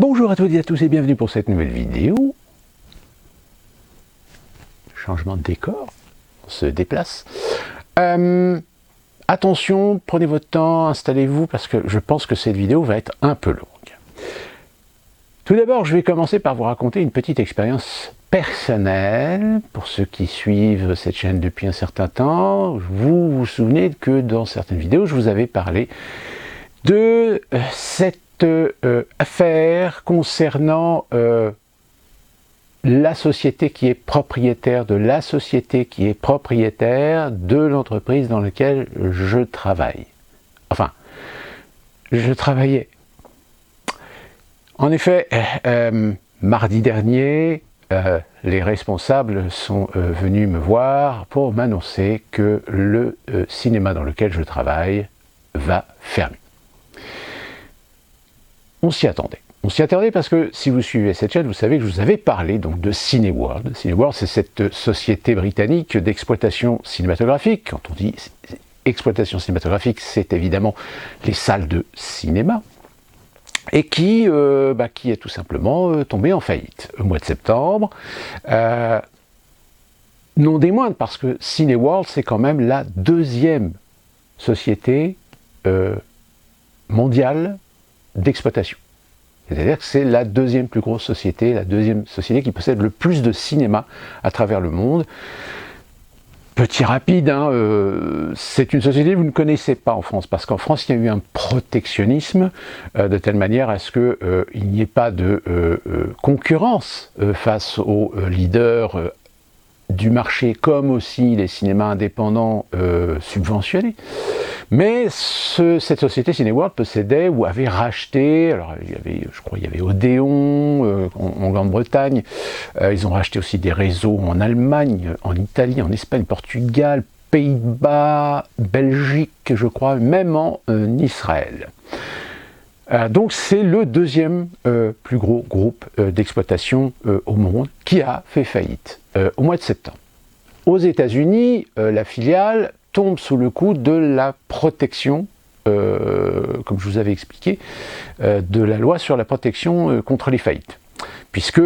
Bonjour à toutes et à tous et bienvenue pour cette nouvelle vidéo. Changement de décor, on se déplace. Attention, prenez votre temps, installez-vous parce que je pense que cette vidéo va être un peu longue. Tout d'abord, je vais commencer par vous raconter une petite expérience personnelle. Pour ceux qui suivent cette chaîne depuis un certain temps, vous vous souvenez que dans certaines vidéos, je vous avais parlé de cette affaire concernant la société qui est propriétaire de la société qui est propriétaire de l'entreprise dans laquelle je travaille. Enfin, je travaillais. En effet, mardi dernier, les responsables sont venus me voir pour m'annoncer que le cinéma dans lequel je travaille va fermer. On s'y attendait. On s'y attendait parce que si vous suivez cette chaîne, vous savez que je vous avais parlé donc de Cineworld. Cineworld, c'est cette société britannique d'exploitation cinématographique. Quand on dit exploitation cinématographique, c'est évidemment les salles de cinéma. Et qui est tout simplement tombée en faillite au mois de septembre. Non des moindres, parce que Cineworld, c'est quand même la deuxième société mondiale d'exploitation. C'est-à-dire que c'est la deuxième plus grosse société, la deuxième société qui possède le plus de cinéma à travers le monde. Petit rapide, c'est une société que vous ne connaissez pas en France, parce qu'en France, il y a eu un protectionnisme de telle manière à ce qu'il n'y ait pas de concurrence face aux leaders du marché, comme aussi les cinémas indépendants subventionnés. Mais cette société Cineworld possédait ou avait racheté, alors je crois qu'il y avait Odéon en Grande-Bretagne, ils ont racheté aussi des réseaux en Allemagne, en Italie, en Espagne, Portugal, Pays-Bas, Belgique, je crois, même en Israël. Donc c'est le deuxième plus gros groupe d'exploitation au monde qui a fait faillite au mois de septembre. Aux États-Unis, la filiale tombe sous le coup de la protection, comme je vous avais expliqué, de la loi sur la protection contre les faillites. Puisque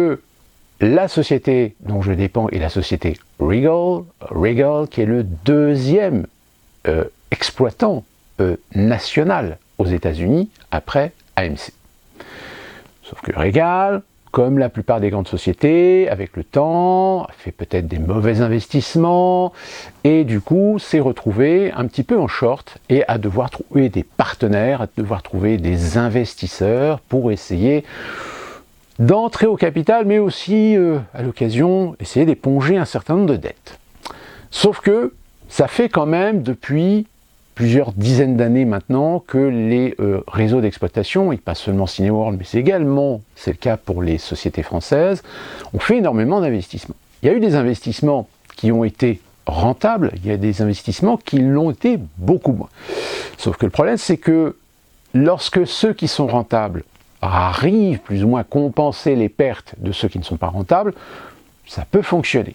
la société dont je dépends est la société Regal, qui est le deuxième exploitant national aux États-Unis après AMC. Sauf que Regal, comme la plupart des grandes sociétés, avec le temps, a fait peut-être des mauvais investissements, et du coup s'est retrouvé un petit peu en short, et à devoir trouver des partenaires, à devoir trouver des investisseurs pour essayer d'entrer au capital, mais aussi, à l'occasion, essayer d'éponger un certain nombre de dettes. Sauf que ça fait quand même depuis plusieurs dizaines d'années maintenant que les réseaux d'exploitation, et pas seulement Cineworld, mais c'est le cas pour les sociétés françaises, ont fait énormément d'investissements. Il y a eu des investissements qui ont été rentables, il y a des investissements qui l'ont été beaucoup moins. Sauf que le problème, c'est que lorsque ceux qui sont rentables arrivent plus ou moins à compenser les pertes de ceux qui ne sont pas rentables, ça peut fonctionner.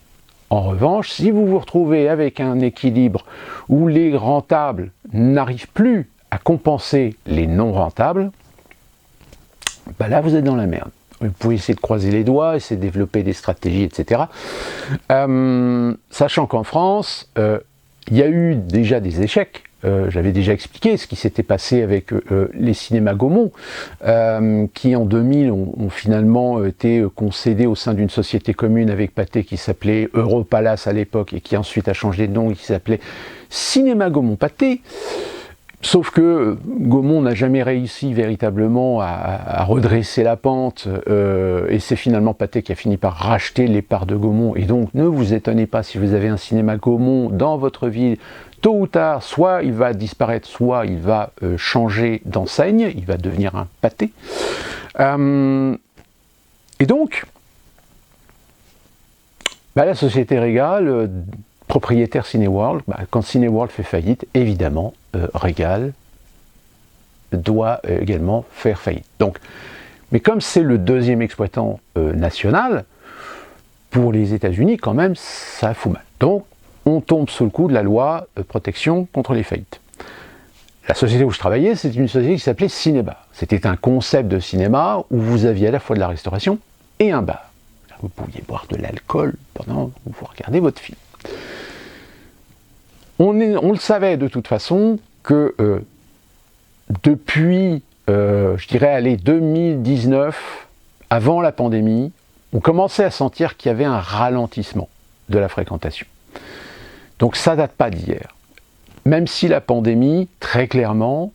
En revanche, si vous vous retrouvez avec un équilibre où les rentables n'arrivent plus à compenser les non rentables, là vous êtes dans la merde. Vous pouvez essayer de croiser les doigts, essayer de développer des stratégies, etc. Sachant qu'en France, il y a eu déjà des échecs. J'avais déjà expliqué ce qui s'était passé avec les cinémas Gaumont, qui en 2000 ont finalement été concédés au sein d'une société commune avec Pathé qui s'appelait Europalace à l'époque et qui ensuite a changé de nom et qui s'appelait Cinéma Gaumont Pathé. Sauf que Gaumont n'a jamais réussi véritablement à redresser la pente, et c'est finalement Pathé qui a fini par racheter les parts de Gaumont. Et donc ne vous étonnez pas si vous avez un cinéma Gaumont dans votre ville, tôt ou tard, soit il va disparaître, soit il va changer d'enseigne, il va devenir un Pathé. Et donc, la société Regal, propriétaire Cineworld, quand Cineworld fait faillite, évidemment, Regal doit également faire faillite. Donc, mais comme c'est le deuxième exploitant national, pour les États-Unis, quand même, ça fout mal. Donc, on tombe sous le coup de la loi de protection contre les faillites. la société où je travaillais, c'était une société qui s'appelait Cinéma. C'était un concept de cinéma où vous aviez à la fois de la restauration et un bar. Vous pouviez boire de l'alcool pendant que vous regardez votre film. On le savait de toute façon que depuis, je dirais, 2019, avant la pandémie, on commençait à sentir qu'il y avait un ralentissement de la fréquentation. Donc ça date pas d'hier. Même si la pandémie, très clairement,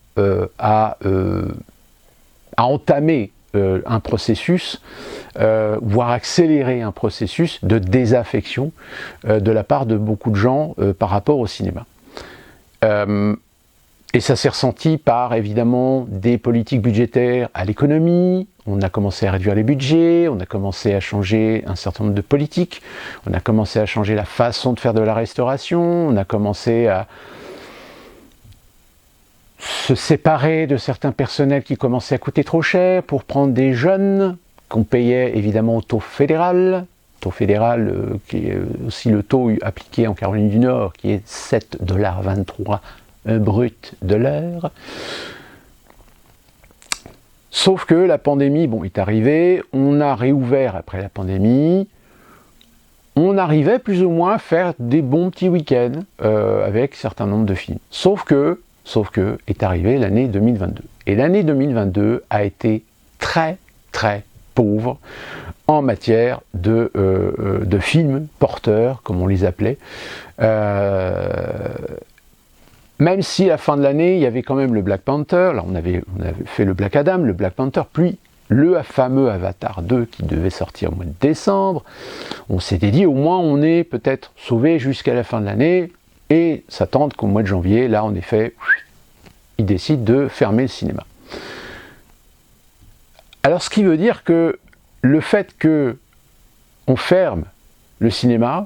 a entamé un processus, voire accéléré un processus de désaffection de la part de beaucoup de gens par rapport au cinéma. Et ça s'est ressenti par, évidemment, des politiques budgétaires à l'économie. On a commencé à réduire les budgets, on a commencé à changer un certain nombre de politiques, on a commencé à changer la façon de faire de la restauration, on a commencé à se séparer de certains personnels qui commençaient à coûter trop cher pour prendre des jeunes qu'on payait évidemment au taux fédéral qui est aussi le taux appliqué en Caroline du Nord, qui est 7,23 $ brut de l'heure. Sauf que la pandémie est arrivée, on a réouvert après la pandémie, on arrivait plus ou moins à faire des bons petits week-ends avec un certain nombre de films. Sauf que est arrivée l'année 2022. Et l'année 2022 a été très très pauvre en matière de films porteurs, comme on les appelait. Même si à la fin de l'année, il y avait quand même le Black Panther, là on avait fait le Black Adam, le Black Panther, puis le fameux Avatar 2 qui devait sortir au mois de décembre. On s'était dit, au moins on est peut-être sauvé jusqu'à la fin de l'année, et s'attendre qu'au mois de janvier, là en effet, ils décident de fermer le cinéma. Alors ce qui veut dire que le fait que on ferme le cinéma,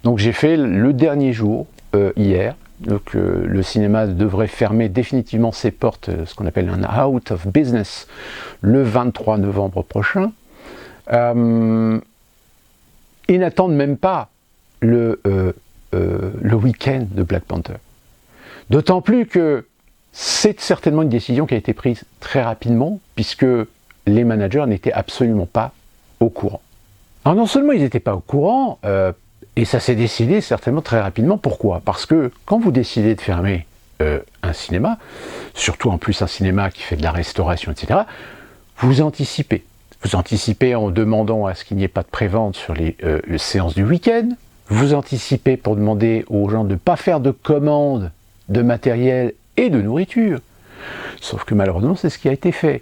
donc j'ai fait le dernier jour, hier, donc le cinéma devrait fermer définitivement ses portes, ce qu'on appelle un out of business, le 23 novembre prochain. Ils n'attendent même pas le week-end de Black Panther. D'autant plus que c'est certainement une décision qui a été prise très rapidement, puisque les managers n'étaient absolument pas au courant. Alors non seulement ils n'étaient pas au courant, et ça s'est décidé certainement très rapidement. Pourquoi ? Parce que quand vous décidez de fermer un cinéma, surtout en plus un cinéma qui fait de la restauration, etc., vous anticipez. Vous anticipez en demandant à ce qu'il n'y ait pas de prévente sur les séances du week-end. Vous anticipez pour demander aux gens de ne pas faire de commandes de matériel et de nourriture. Sauf que malheureusement, c'est ce qui a été fait.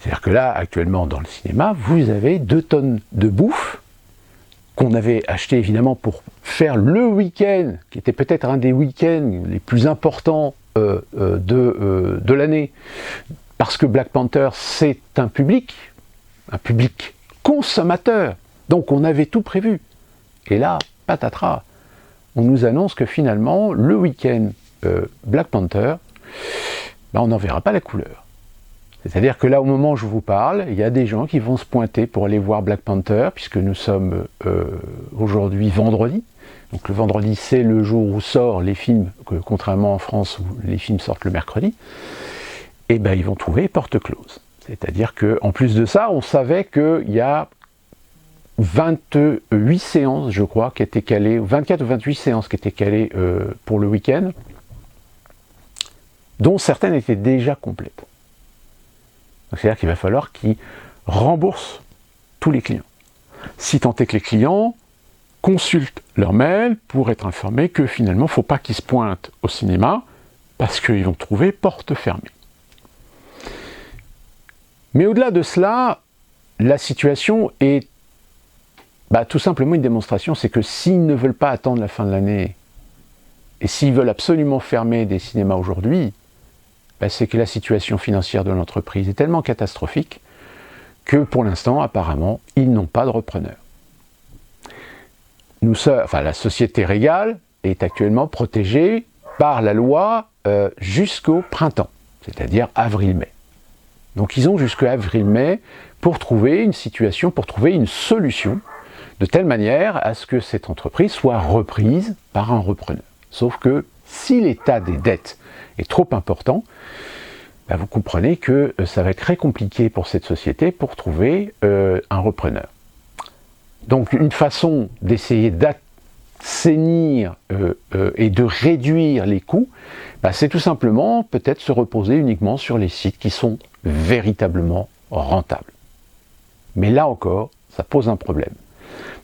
C'est-à-dire que là, actuellement, dans le cinéma, vous avez 2 tonnes de bouffe qu'on avait acheté évidemment pour faire le week-end, qui était peut-être un des week-ends les plus importants de l'année. Parce que Black Panther, c'est un public consommateur. Donc on avait tout prévu. Et là, patatras, on nous annonce que finalement, le week-end Black Panther, on n'en verra pas la couleur. C'est-à-dire que là, au moment où je vous parle, il y a des gens qui vont se pointer pour aller voir Black Panther, puisque nous sommes aujourd'hui vendredi. Donc le vendredi, c'est le jour où sortent les films, contrairement en France où les films sortent le mercredi. Et ils vont trouver porte close. C'est-à-dire qu'en plus de ça, on savait qu'il y a 28 séances, je crois, qui étaient calées, 24 ou 28 séances qui étaient calées pour le week-end, dont certaines étaient déjà complètes. C'est-à-dire qu'il va falloir qu'ils remboursent tous les clients. Si tant est que les clients consultent leur mail pour être informés que finalement, il ne faut pas qu'ils se pointent au cinéma parce qu'ils vont trouver porte fermée. Mais au-delà de cela, la situation est tout simplement une démonstration, c'est que s'ils ne veulent pas attendre la fin de l'année, et s'ils veulent absolument fermer des cinémas aujourd'hui, c'est que la situation financière de l'entreprise est tellement catastrophique que pour l'instant, apparemment, ils n'ont pas de repreneur. La société Regal est actuellement protégée par la loi jusqu'au printemps, c'est-à-dire avril-mai. Donc ils ont jusqu'à avril-mai pour trouver une situation, pour trouver une solution, de telle manière à ce que cette entreprise soit reprise par un repreneur. Sauf que si l'état des dettes est trop important, ben vous comprenez que ça va être très compliqué pour cette société pour trouver un repreneur. Donc une façon d'essayer d'assainir et de réduire les coûts, ben c'est tout simplement peut-être se reposer uniquement sur les sites qui sont véritablement rentables. Mais là encore, ça pose un problème.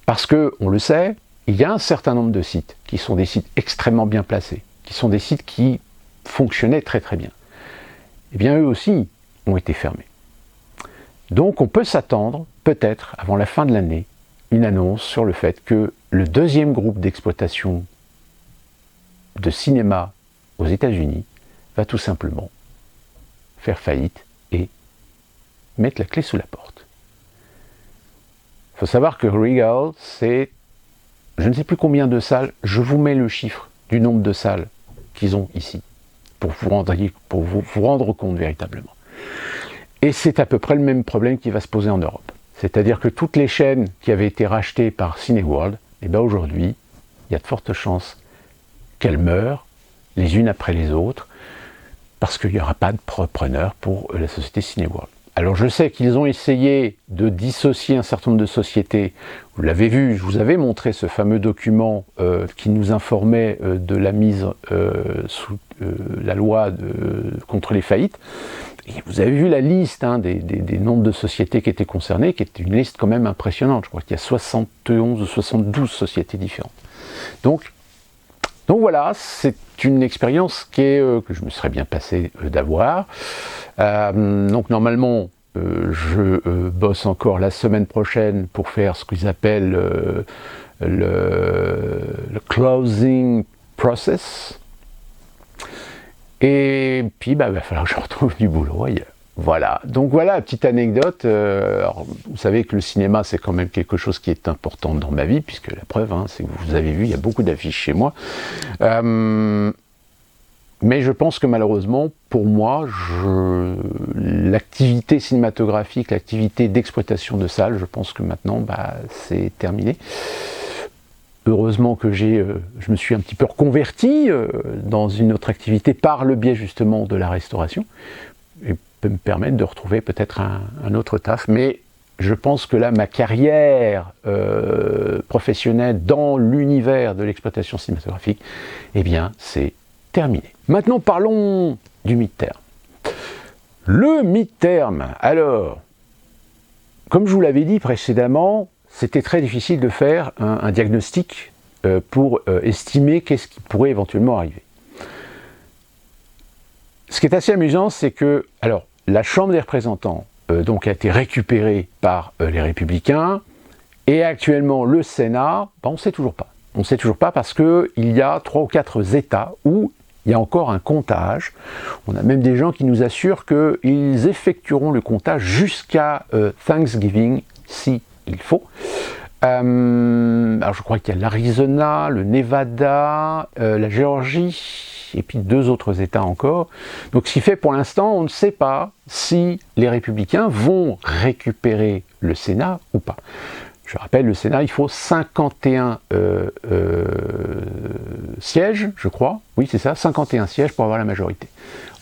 Parce que, on le sait, il y a un certain nombre de sites qui sont des sites extrêmement bien placés, qui sont des sites qui fonctionnaient très très bien. Eh bien, eux aussi ont été fermés. Donc, on peut s'attendre, peut-être, avant la fin de l'année, une annonce sur le fait que le deuxième groupe d'exploitation de cinéma aux États-Unis va tout simplement faire faillite et mettre la clé sous la porte. Il faut savoir que Regal, c'est, je ne sais plus combien de salles, je vous mets le chiffre du nombre de salles qu'ils ont ici, pour vous rendre compte véritablement. Et c'est à peu près le même problème qui va se poser en Europe. C'est-à-dire que toutes les chaînes qui avaient été rachetées par Cineworld, eh bien aujourd'hui, il y a de fortes chances qu'elles meurent les unes après les autres, parce qu'il n'y aura pas de repreneur pour la société Cineworld. Alors je sais qu'ils ont essayé de dissocier un certain nombre de sociétés, vous l'avez vu, je vous avais montré ce fameux document qui nous informait de la mise sous la loi contre les faillites, et vous avez vu la liste des nombres de sociétés qui étaient concernées, qui est une liste quand même impressionnante, je crois qu'il y a 71 ou 72 sociétés différentes. Donc voilà, c'est une expérience que je me serais bien passé d'avoir. Donc normalement, je bosse encore la semaine prochaine pour faire ce qu'ils appellent le closing process. Et puis, il va falloir que je retrouve du boulot ailleurs. Voilà, donc voilà, petite anecdote. Alors, vous savez que le cinéma, c'est quand même quelque chose qui est important dans ma vie, puisque la preuve, c'est que vous avez vu, il y a beaucoup d'affiches chez moi. Mais je pense que malheureusement, pour moi, l'activité cinématographique, l'activité d'exploitation de salles, je pense que maintenant, c'est terminé. Heureusement que je me suis un petit peu reconverti dans une autre activité par le biais justement de la restauration, et peut me permettre de retrouver peut-être un autre taf. Mais je pense que là, ma carrière professionnelle dans l'univers de l'exploitation cinématographique, eh bien, c'est terminé. Maintenant, parlons du mid-term. Le mid-term, alors, comme je vous l'avais dit précédemment, c'était très difficile de faire un diagnostic pour estimer qu'est-ce qui pourrait éventuellement arriver. Ce qui est assez amusant, c'est que, alors, la Chambre des représentants donc a été récupérée par les Républicains, et actuellement le Sénat, on ne sait toujours pas. On ne sait toujours pas parce qu'il y a 3 ou 4 États où il y a encore un comptage. On a même des gens qui nous assurent qu'ils effectueront le comptage jusqu'à Thanksgiving, si il faut. Alors je crois qu'il y a l'Arizona, le Nevada, la Géorgie, et puis 2 autres États encore. Donc ce qui fait pour l'instant, on ne sait pas si les Républicains vont récupérer le Sénat ou pas. Je rappelle, le Sénat, il faut 51 sièges, je crois. Oui, c'est ça, 51 sièges pour avoir la majorité.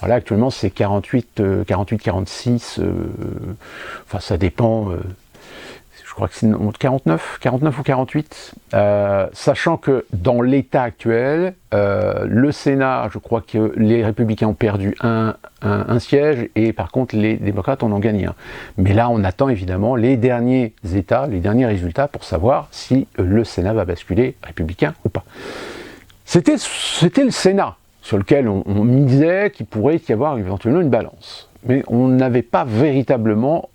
Alors là, actuellement, c'est 48, 46, enfin, ça dépend, je crois que c'est 49 ou 48, sachant que dans l'état actuel, le Sénat, je crois que les Républicains ont perdu un siège, et par contre les démocrates en ont gagné un. Mais là, on attend évidemment les derniers États, les derniers résultats pour savoir si le Sénat va basculer républicain ou pas. C'était le Sénat sur lequel on misait qu'il pourrait y avoir éventuellement une balance. Mais on n'avait pas véritablement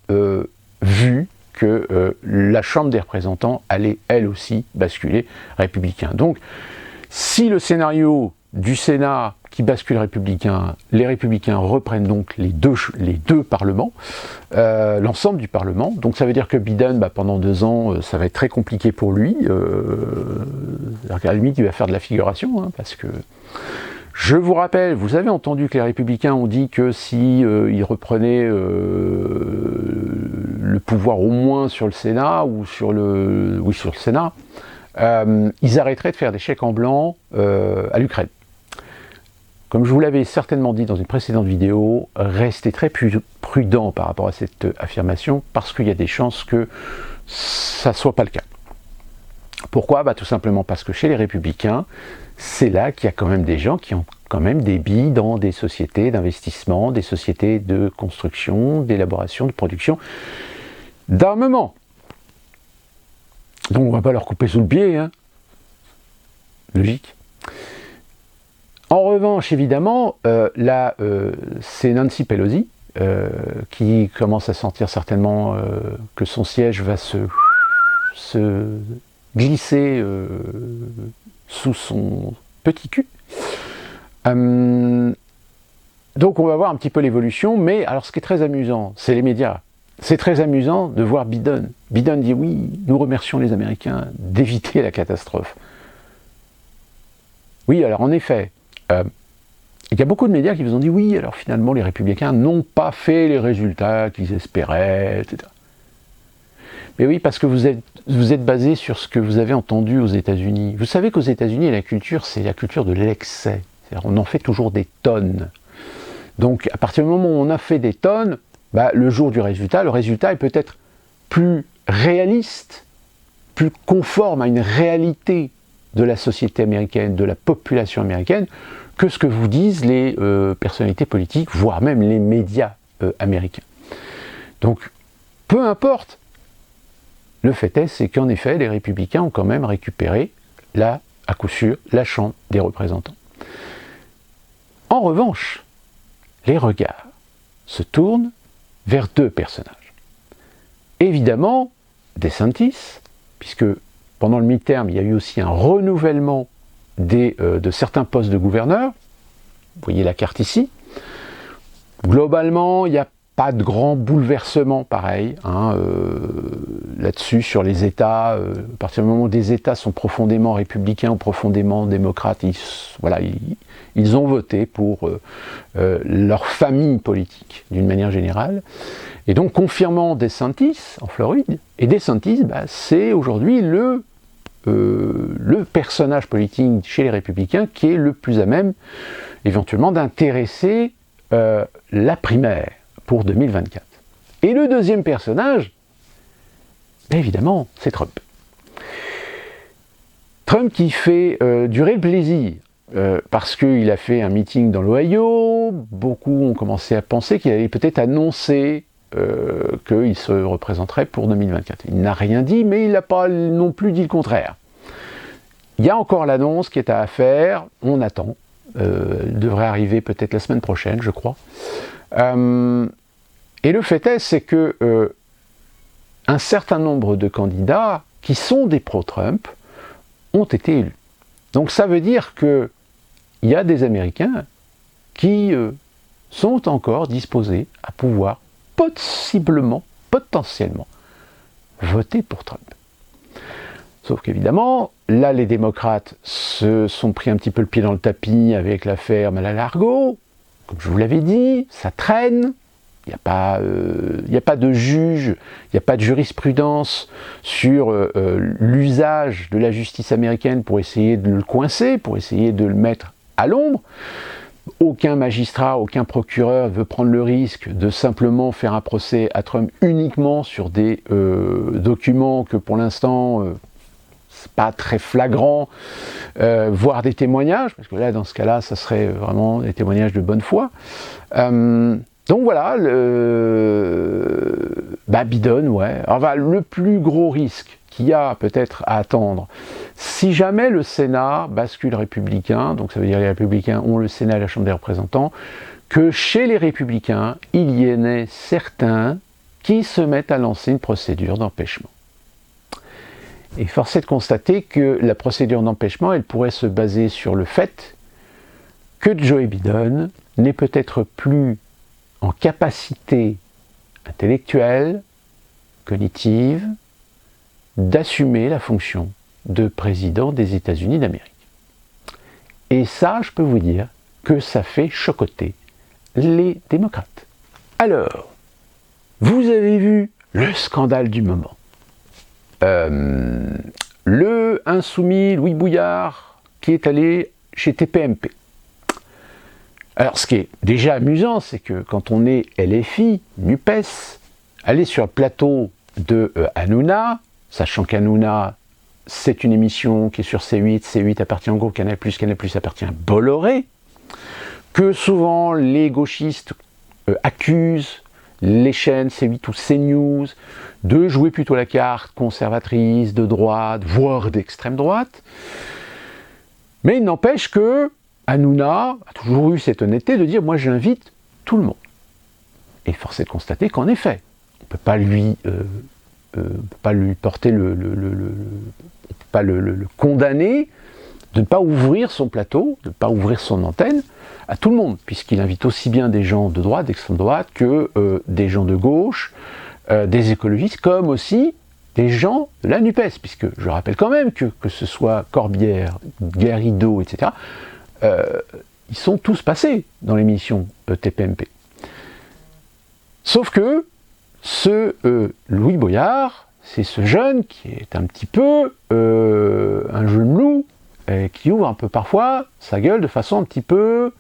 vu que la Chambre des représentants allait elle aussi basculer républicain. Donc, si le scénario du Sénat qui bascule républicain, les républicains reprennent donc les deux parlements, l'ensemble du Parlement, donc ça veut dire que Biden, pendant 2 ans, ça va être très compliqué pour lui, à la limite il va faire de la figuration, parce que, je vous rappelle, vous avez entendu que les Républicains ont dit que si ils reprenaient le pouvoir au moins sur le Sénat, ou sur le Sénat, ils arrêteraient de faire des chèques en blanc à l'Ukraine. comme je vous l'avais certainement dit dans une précédente vidéo, restez très prudent par rapport à cette affirmation, parce qu'il y a des chances que ça ne soit pas le cas. Pourquoi? Tout simplement parce que chez les Républicains, c'est là qu'il y a quand même des gens qui ont quand même des billes dans des sociétés d'investissement, des sociétés de construction, d'élaboration, de production, d'armement. Donc on ne va pas leur couper sous le pied, hein. Logique. En revanche, évidemment, là, c'est Nancy Pelosi qui commence à sentir certainement que son siège va se glisser sous son petit cul. Donc on va voir un petit peu l'évolution, mais alors ce qui est très amusant, c'est les médias. C'est très amusant de voir Biden. Biden dit oui, nous remercions les Américains d'éviter la catastrophe. Oui, alors en effet, il y a beaucoup de médias qui vous ont dit oui, alors finalement les Républicains n'ont pas fait les résultats qu'ils espéraient, etc. Mais oui, parce que vous êtes basé sur ce que vous avez entendu aux États-Unis. Vous savez qu'aux États-Unis, la culture, c'est la culture de l'excès. On en fait toujours des tonnes. Donc, à partir du moment où on a fait des tonnes, le jour du résultat, le résultat est peut-être plus réaliste, plus conforme à une réalité de la société américaine, de la population américaine, que ce que vous disent les personnalités politiques, voire même les médias américains. Donc, peu importe. Le fait est, c'est qu'en effet, les Républicains ont quand même récupéré, là, à coup sûr, la Chambre des représentants. En revanche, les regards se tournent vers deux personnages. Évidemment, DeSantis, puisque pendant le mi-terme, il y a eu aussi un renouvellement de certains postes de gouverneurs. Vous voyez la carte ici. Globalement, il n'y a pas de grand bouleversement pareil là-dessus sur les États. À partir du moment où des États sont profondément républicains ou profondément démocrates, ils ont voté pour leur famille politique d'une manière générale. Et donc confirmant DeSantis en Floride, et DeSantis, c'est aujourd'hui le personnage politique chez les Républicains qui est le plus à même éventuellement d'intéresser la primaire pour 2024. Et le deuxième personnage, évidemment, c'est Trump. Trump qui fait durer le plaisir, parce qu'il a fait un meeting dans l'Ohio, beaucoup ont commencé à penser qu'il allait peut-être annoncer qu'il se représenterait pour 2024. Il n'a rien dit, mais il n'a pas non plus dit le contraire. Il y a encore l'annonce qui est à faire, on attend, elle devrait arriver peut-être la semaine prochaine, je crois. Et le fait est, c'est que un certain nombre de candidats qui sont des pro-Trump ont été élus. Donc ça veut dire qu'il y a des Américains qui sont encore disposés à pouvoir potentiellement voter pour Trump. Sauf qu'évidemment, là les démocrates se sont pris un petit peu le pied dans le tapis avec l'affaire Mar-a-Lago. Comme je vous l'avais dit, ça traîne. Il n'y a pas de juge, il n'y a pas de jurisprudence sur l'usage de la justice américaine pour essayer de le coincer, pour essayer de le mettre à l'ombre. Aucun magistrat, aucun procureur veut prendre le risque de simplement faire un procès à Trump uniquement sur des documents que pour l'instant c'est pas très flagrant, voire des témoignages, parce que là dans ce cas-là ça serait vraiment des témoignages de bonne foi. Donc voilà, Biden, ouais. Alors, le plus gros risque qu'il y a peut-être à attendre, si jamais le Sénat bascule républicain, donc ça veut dire que les républicains ont le Sénat et la Chambre des représentants, que chez les républicains, il y en ait certains qui se mettent à lancer une procédure d'empêchement. Et force est de constater que la procédure d'empêchement, elle pourrait se baser sur le fait que Joe Biden n'est peut-être plus en capacité intellectuelle, cognitive, d'assumer la fonction de président des États-Unis d'Amérique. Et ça, je peux vous dire que ça fait chocoter les démocrates. Alors, vous avez vu le scandale du moment. Le insoumis Louis Bouillard qui est allé chez TPMP. Alors ce qui est déjà amusant, c'est que quand on est LFI, NUPES, aller sur le plateau de Hanouna, sachant qu'Hanouna, c'est une émission qui est sur C8, C8 appartient au groupe Canal+, Canal+ appartient à Bolloré, que souvent les gauchistes accusent les chaînes C8 ou CNews de jouer plutôt la carte conservatrice, de droite, voire d'extrême droite. Mais il n'empêche que Hanouna a toujours eu cette honnêteté de dire « moi j'invite tout le monde ». Et force est de constater qu'en effet, on ne peut pas lui porter on peut pas le condamner de ne pas ouvrir son plateau, de ne pas ouvrir son antenne à tout le monde, puisqu'il invite aussi bien des gens de droite, d'extrême droite, que des gens de gauche, des écologistes, comme aussi des gens de la NUPES, puisque je rappelle quand même que ce soit Corbière, Garrido, etc., ils sont tous passés dans l'émission TPMP. Sauf que ce Louis Boyard, c'est ce jeune qui est un petit peu un jeune loup, qui ouvre un peu parfois sa gueule de façon un petit peu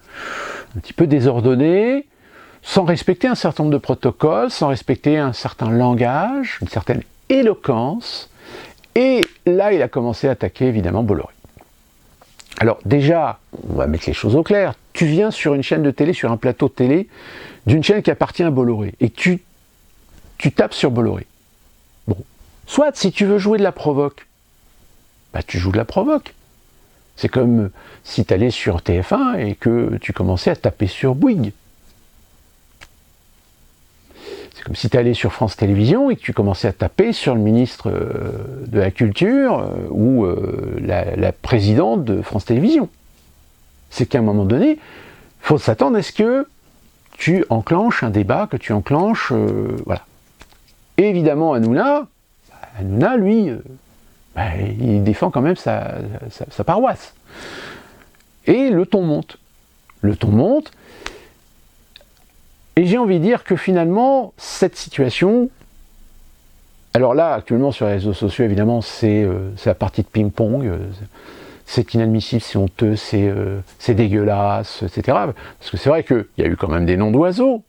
désordonnée, sans respecter un certain nombre de protocoles, sans respecter un certain langage, une certaine éloquence, et là il a commencé à attaquer évidemment Bolloré. Alors déjà, on va mettre les choses au clair, tu viens sur une chaîne de télé, sur un plateau de télé, d'une chaîne qui appartient à Bolloré, et tu tapes sur Bolloré. Bon, soit si tu veux jouer de la provoque, bah tu joues de la provoque. C'est comme si tu allais sur TF1 et que tu commençais à taper sur Bouygues. C'est comme si tu allais sur France Télévisions et que tu commençais à taper sur le ministre de la Culture ou la présidente de France Télévisions. C'est qu'à un moment donné, il faut s'attendre à ce que tu enclenches un débat, que tu enclenches... voilà. Et évidemment, Hanouna, lui... il défend quand même sa paroisse. Et le ton monte. Le ton monte. Et j'ai envie de dire que finalement, cette situation... Alors là, actuellement, sur les réseaux sociaux, évidemment, c'est la partie de ping-pong. C'est inadmissible, c'est honteux, c'est dégueulasse, etc. Parce que c'est vrai qu'il y a eu quand même des noms d'oiseaux.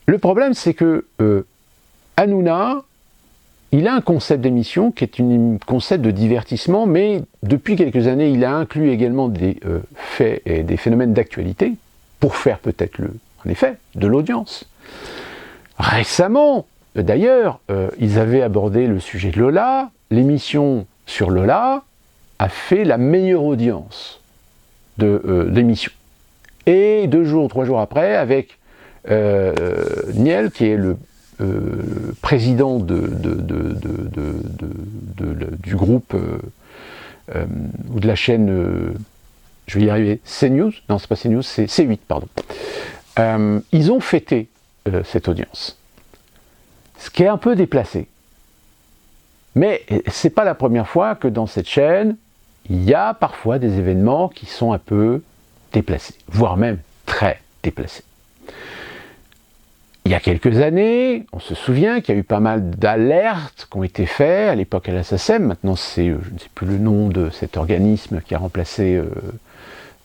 Le problème, c'est que Hanouna, il a un concept d'émission qui est un concept de divertissement, mais depuis quelques années, il a inclus également des faits et des phénomènes d'actualité pour faire peut-être, en effet, de l'audience. Récemment, d'ailleurs, ils avaient abordé le sujet de Lola. L'émission sur Lola a fait la meilleure audience de l'émission. Et 2 jours, 3 jours après, avec Niel, qui est le président du groupe ou de la chaîne, je vais y arriver, CNews, non c'est pas CNews, c'est C8, pardon. Ils ont fêté cette audience, ce qui est un peu déplacé. Mais c'est pas la première fois que dans cette chaîne, il y a parfois des événements qui sont un peu déplacés, voire même très déplacés. Il y a quelques années, on se souvient qu'il y a eu pas mal d'alertes qui ont été faites, à l'époque à la SACEM, maintenant c'est, je ne sais plus le nom de cet organisme qui a remplacé,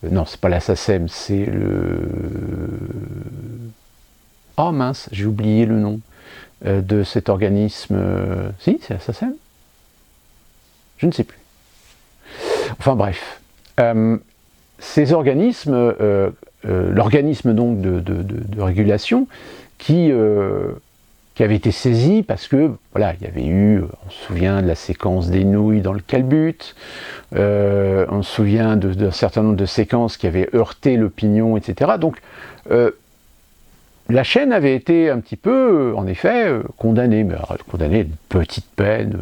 non c'est pas la SACEM, c'est le... Oh mince, j'ai oublié le nom de cet organisme, si c'est la SACEM ? Je ne sais plus. Enfin bref, ces organismes, l'organisme donc de régulation, qui avait été saisi parce que, voilà, il y avait eu, on se souvient de la séquence des nouilles dans le calbut, on se souvient d'un certain nombre de séquences qui avaient heurté l'opinion, etc. Donc, la chaîne avait été un petit peu, en effet, condamnée, mais condamnée à de petites peines,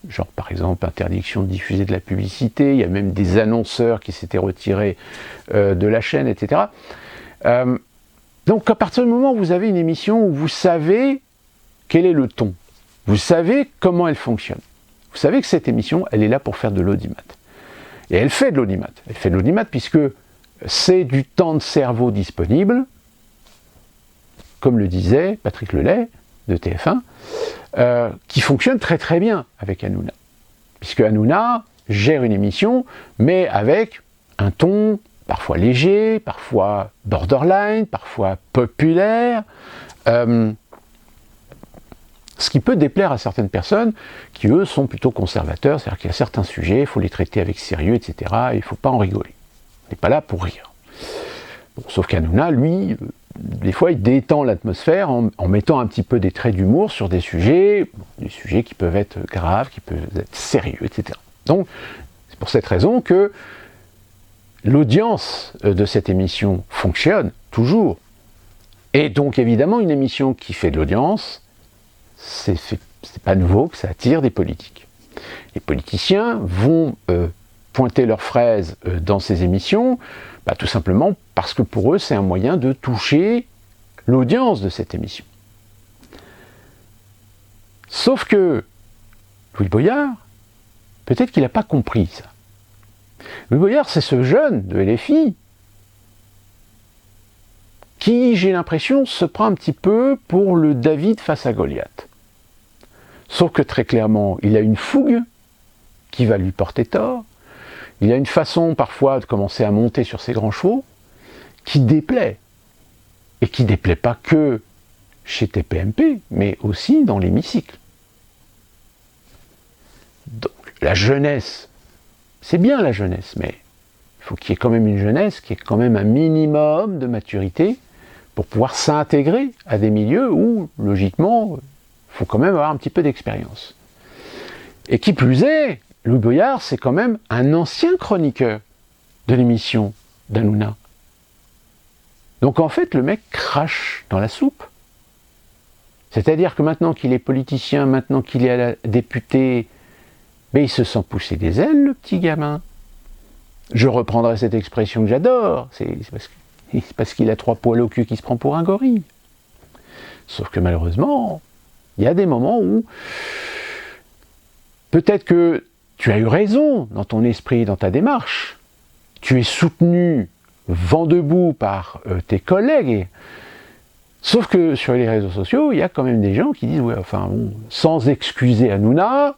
genre par exemple interdiction de diffuser de la publicité, il y a même des annonceurs qui s'étaient retirés de la chaîne, etc. Donc à partir du moment où vous avez une émission où vous savez quel est le ton, vous savez comment elle fonctionne, vous savez que cette émission, elle est là pour faire de l'audimat. Et elle fait de l'audimat. Elle fait de l'audimat puisque c'est du temps de cerveau disponible, comme le disait Patrick Lelay de TF1, qui fonctionne très très bien avec Hanouna. Puisque Hanouna gère une émission, mais avec un ton parfois léger, parfois borderline, parfois populaire, ce qui peut déplaire à certaines personnes qui, eux, sont plutôt conservateurs, c'est-à-dire qu'il y a certains sujets, il faut les traiter avec sérieux, etc., et il ne faut pas en rigoler. On n'est pas là pour rire. Bon, sauf qu'Hanouna, lui, des fois, il détend l'atmosphère en mettant un petit peu des traits d'humour sur des sujets qui peuvent être graves, qui peuvent être sérieux, etc. Donc, c'est pour cette raison que l'audience de cette émission fonctionne toujours. Et donc, évidemment, une émission qui fait de l'audience, c'est pas nouveau que ça attire des politiques. Les politiciens vont pointer leurs fraises dans ces émissions, tout simplement parce que pour eux, c'est un moyen de toucher l'audience de cette émission. Sauf que Louis Boyard, peut-être qu'il n'a pas compris ça. Louis Boyard, c'est ce jeune de LFI qui, j'ai l'impression, se prend un petit peu pour le David face à Goliath. Sauf que très clairement, il a une fougue qui va lui porter tort. Il a une façon parfois de commencer à monter sur ses grands chevaux qui déplaît. Et qui ne déplaît pas que chez TPMP, mais aussi dans l'hémicycle. Donc la jeunesse, c'est bien la jeunesse, mais il faut qu'il y ait quand même une jeunesse qui ait quand même un minimum de maturité pour pouvoir s'intégrer à des milieux où, logiquement, il faut quand même avoir un petit peu d'expérience. Et qui plus est, Louis Boyard, c'est quand même un ancien chroniqueur de l'émission d'Hanouna. Donc en fait, le mec crache dans la soupe. C'est-à-dire que maintenant qu'il est politicien, maintenant qu'il est à la députée, mais il se sent pousser des ailes, le petit gamin. Je reprendrai cette expression que j'adore, c'est parce qu'il a 3 poils au cul qu'il se prend pour un gorille. Sauf que malheureusement, il y a des moments où peut-être que tu as eu raison dans ton esprit, dans ta démarche. Tu es soutenu vent debout par tes collègues. Sauf que sur les réseaux sociaux, il y a quand même des gens qui disent, ouais, enfin, bon, sans excuser Hanouna,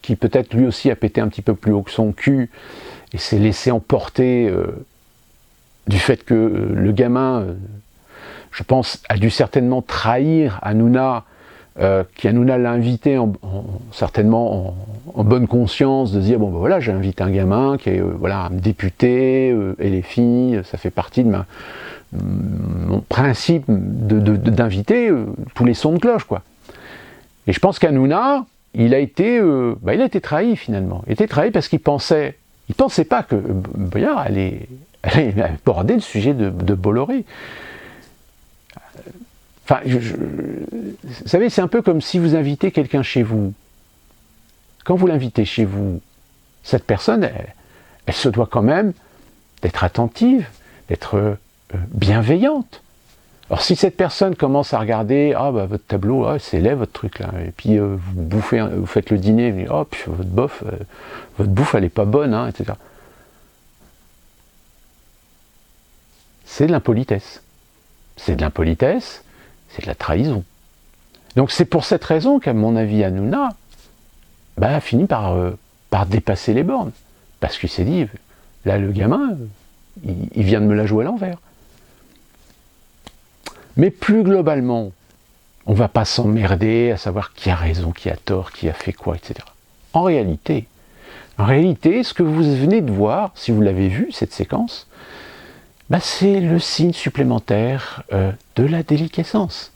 qui peut-être lui aussi a pété un petit peu plus haut que son cul et s'est laissé emporter du fait que le gamin, je pense, a dû certainement trahir Hanouna, qui Hanouna l'a invité certainement en bonne conscience, de se dire, bon ben voilà, j'ai invité un gamin qui est voilà, un député, LFI, ça fait partie de mon principe d'inviter tous les sons de cloche, quoi. Et je pense qu'Hanouna, il a été trahi finalement. Il a été trahi parce qu'il pensait pas que Boyard allait aborder le sujet de Bolloré. Enfin, vous savez, c'est un peu comme si vous invitez quelqu'un chez vous. Quand vous l'invitez chez vous, cette personne, elle se doit quand même d'être attentive, d'être bienveillante. Alors si cette personne commence à regarder, votre tableau, c'est laid votre truc là, et puis vous faites le dîner, votre bouffe elle est pas bonne, hein, etc. C'est de l'impolitesse. C'est de l'impolitesse, c'est de la trahison. Donc c'est pour cette raison qu'à mon avis Hanouna a fini par dépasser les bornes. Parce qu'il s'est dit, là le gamin, il vient de me la jouer à l'envers. Mais plus globalement, on ne va pas s'emmerder à savoir qui a raison, qui a tort, qui a fait quoi, etc. En réalité, ce que vous venez de voir, si vous l'avez vu, cette séquence, c'est le signe supplémentaire de la déliquescence.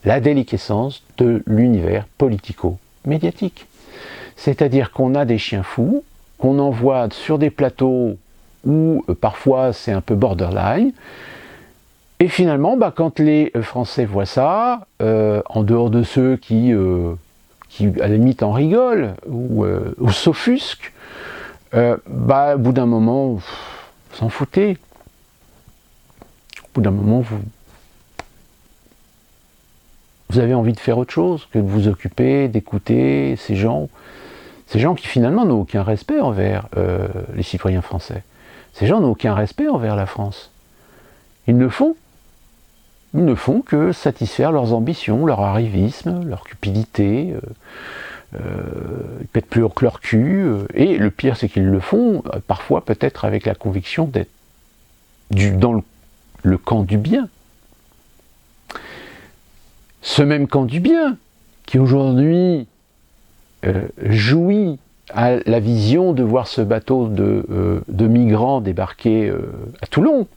La déliquescence de l'univers politico-médiatique. C'est-à-dire qu'on a des chiens fous, qu'on envoie sur des plateaux où parfois c'est un peu borderline, et finalement, quand les Français voient ça, en dehors de ceux qui à la limite en rigolent ou s'offusquent, au bout d'un moment, vous s'en foutez. Au bout d'un moment, vous avez envie de faire autre chose que de vous occuper, d'écouter ces gens qui finalement n'ont aucun respect envers les citoyens français. Ces gens n'ont aucun respect envers la France. Ils ne font que satisfaire leurs ambitions, leur arrivisme, leur cupidité, ils pètent plus haut que leur cul, et le pire c'est qu'ils le font, parfois peut-être avec la conviction d'être dans le camp du bien. Ce même camp du bien, qui aujourd'hui jouit à la vision de voir ce bateau de migrants débarquer à Toulon.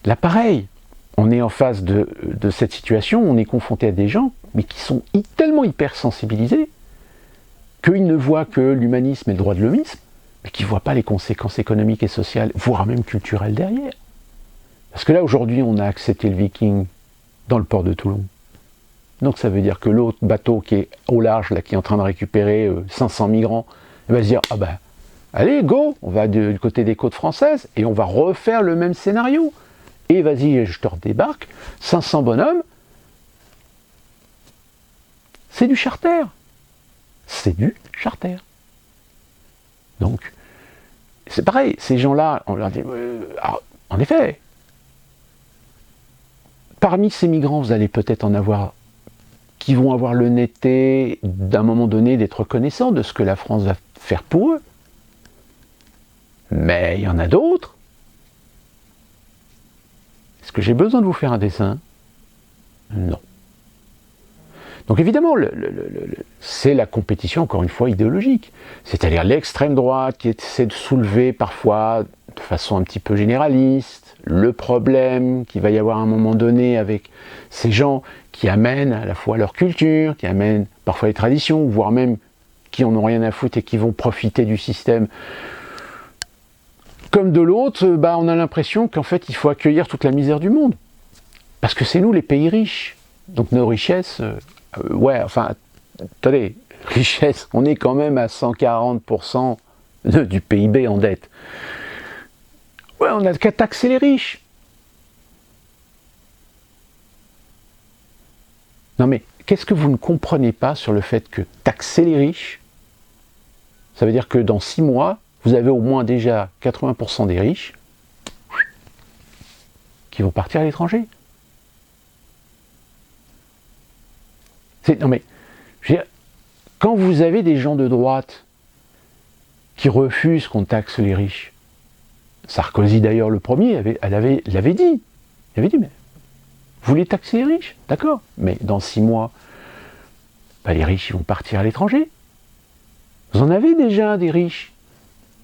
Là pareil, on est en face de cette situation, on est confronté à des gens, mais qui sont tellement hypersensibilisés, qu'ils ne voient que l'humanisme et le droit de l'homisme, mais qui ne voient pas les conséquences économiques et sociales, voire même culturelles derrière. Parce que là, aujourd'hui, on a accepté le Viking dans le port de Toulon. Donc ça veut dire que l'autre bateau qui est au large, là, qui est en train de récupérer 500 migrants, il va se dire, ah ben, allez, go, on va du côté des côtes françaises, et on va refaire le même scénario. Et vas-y, je te redébarque, 500 bonhommes, c'est du charter. C'est du charter. Donc, c'est pareil, ces gens-là, on leur dit, en effet, parmi ces migrants, vous allez peut-être en avoir qui vont avoir l'honnêteté, d'un moment donné, d'être reconnaissants de ce que la France va faire pour eux. Mais il y en a d'autres. Est-ce que j'ai besoin de vous faire un dessin? Non. Donc évidemment, c'est la compétition, encore une fois, idéologique. C'est-à-dire l'extrême droite qui essaie de soulever parfois, de façon un petit peu généraliste, le problème qu'il va y avoir à un moment donné avec ces gens qui amènent à la fois leur culture, qui amènent parfois les traditions, voire même qui en ont rien à foutre et qui vont profiter du système. Comme de l'autre, on a l'impression qu'en fait, il faut accueillir toute la misère du monde. Parce que c'est nous les pays riches. Donc nos richesses, attendez, richesse, on est quand même à 140% du PIB en dette. Ouais, on n'a qu'à taxer les riches. Non mais, qu'est-ce que vous ne comprenez pas sur le fait que taxer les riches, ça veut dire que dans 6 mois, vous avez au moins déjà 80% des riches qui vont partir à l'étranger. Non mais, je veux dire, quand vous avez des gens de droite qui refusent qu'on taxe les riches, Sarkozy d'ailleurs le premier l'avait dit. Il avait dit, mais vous voulez taxer les riches? D'accord, mais dans 6 mois, les riches ils vont partir à l'étranger. Vous en avez déjà des riches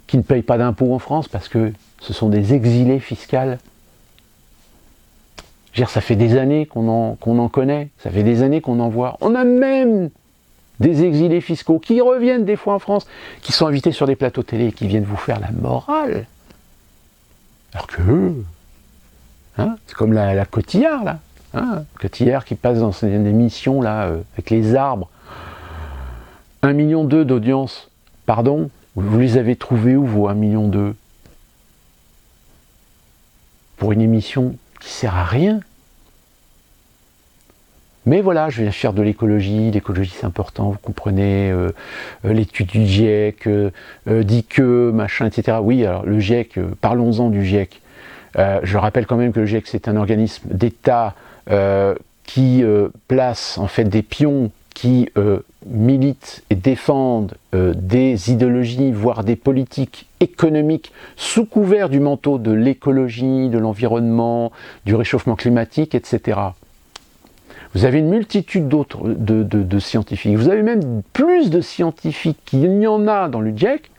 qui ne payent pas d'impôts en France parce que ce sont des exilés fiscaux. Je veux dire, ça fait des années qu'on en connaît, ça fait des années qu'on en voit. On a même des exilés fiscaux qui reviennent des fois en France, qui sont invités sur des plateaux télé et qui viennent vous faire la morale. Alors que eux, c'est comme la Cotillard, là. Cotillard qui passe dans ses émissions, là, avec les arbres. 1,2 million d'audience. Pardon, vous les avez trouvés où, vos 1,2 million? Pour une émission qui sert à rien. Mais voilà, je viens faire de l'écologie c'est important, vous comprenez, l'étude du GIEC, dit que, machin, etc. Oui, alors le GIEC, parlons-en du GIEC. Je rappelle quand même que le GIEC, c'est un organisme d'État qui place en fait des pions qui militent et défendent des idéologies, voire des politiques économiques sous couvert du manteau de l'écologie, de l'environnement, du réchauffement climatique, etc. Vous avez une multitude d'autres de scientifiques. Vous avez même plus de scientifiques qu'il n'y en a dans le GIEC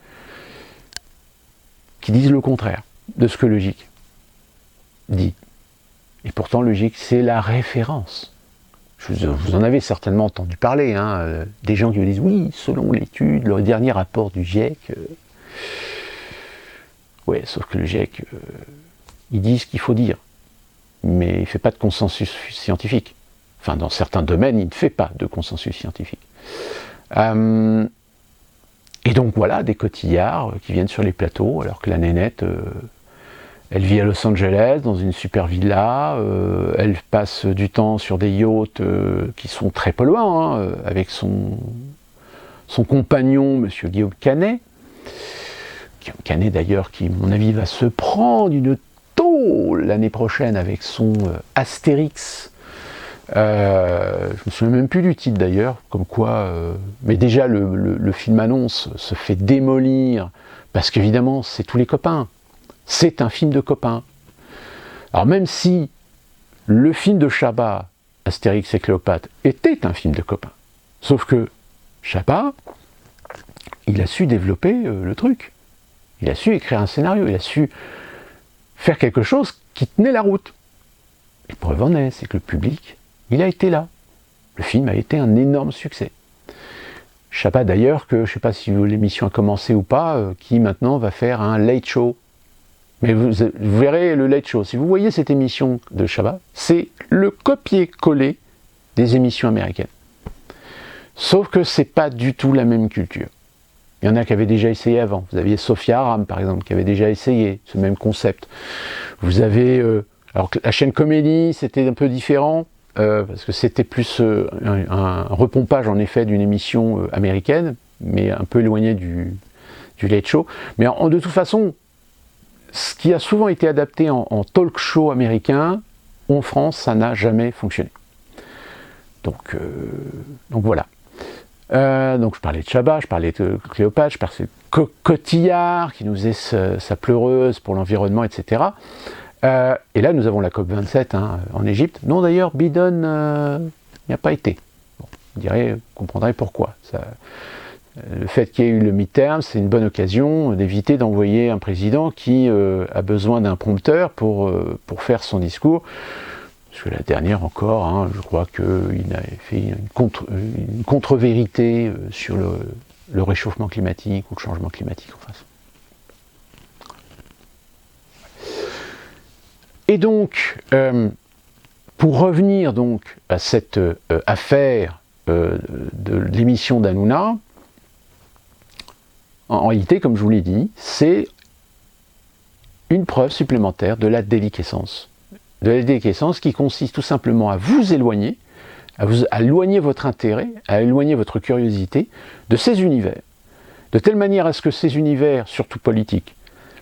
qui disent le contraire de ce que le GIEC dit. Et pourtant, le GIEC, c'est la référence. Vous en avez certainement entendu parler, des gens qui vous disent, oui, selon l'étude, le dernier rapport du GIEC, ouais, sauf que le GIEC, il dit ce qu'il faut dire, mais il ne fait pas de consensus scientifique. Enfin, dans certains domaines, il ne fait pas de consensus scientifique. Et donc voilà, des cotillards qui viennent sur les plateaux, alors que la nénette, elle vit à Los Angeles, dans une super villa, elle passe du temps sur des yachts qui sont très polluants, avec son compagnon, monsieur Guillaume Canet. Guillaume Canet d'ailleurs, qui, à mon avis, va se prendre une tôle l'année prochaine avec son Astérix, Je me souviens même plus du titre d'ailleurs, comme quoi... mais déjà, le film annonce se fait démolir, parce qu'évidemment, c'est tous les copains. C'est un film de copains. Alors même si le film de Chabat, Astérix et Cléopâtre, était un film de copains, sauf que Chabat, il a su développer le truc. Il a su écrire un scénario, il a su faire quelque chose qui tenait la route. Et preuve en est, c'est que le public, il a été là. Le film a été un énorme succès. Chabat d'ailleurs, que je ne sais pas si l'émission a commencé ou pas, qui maintenant va faire un late show. Mais vous verrez le late show. Si vous voyez cette émission de Chabat, c'est le copier-coller des émissions américaines. Sauf que c'est pas du tout la même culture. Il y en a qui avaient déjà essayé avant. Vous aviez Sophia Aram, par exemple, qui avait déjà essayé ce même concept. Vous avez... alors la chaîne Comédie, c'était un peu différent, parce que c'était plus un repompage, en effet, d'une émission américaine, mais un peu éloigné du late show. Mais de toute façon, ce qui a souvent été adapté en talk show américain, en France, ça n'a jamais fonctionné. Donc voilà. Donc je parlais de Chabat, je parlais de Cléopâtre, je parlais de Cotillard qui nous faisait sa pleureuse pour l'environnement, etc. Et là nous avons la COP27 en Égypte. Non d'ailleurs, Biden n'y a pas été. Bon, vous comprendrez pourquoi. Le fait qu'il y ait eu le midterm, c'est une bonne occasion d'éviter d'envoyer un président qui a besoin d'un prompteur pour faire son discours. Parce que la dernière encore, je crois qu'il a fait une contre-vérité sur le réchauffement climatique ou le changement climatique. Enfin. Et donc, pour revenir donc à cette affaire de l'émission d'Hanouna, en réalité, comme je vous l'ai dit, c'est une preuve supplémentaire de la déliquescence. De la déliquescence qui consiste tout simplement à vous éloigner, à éloigner votre intérêt, à éloigner votre curiosité de ces univers. De telle manière à ce que ces univers, surtout politiques,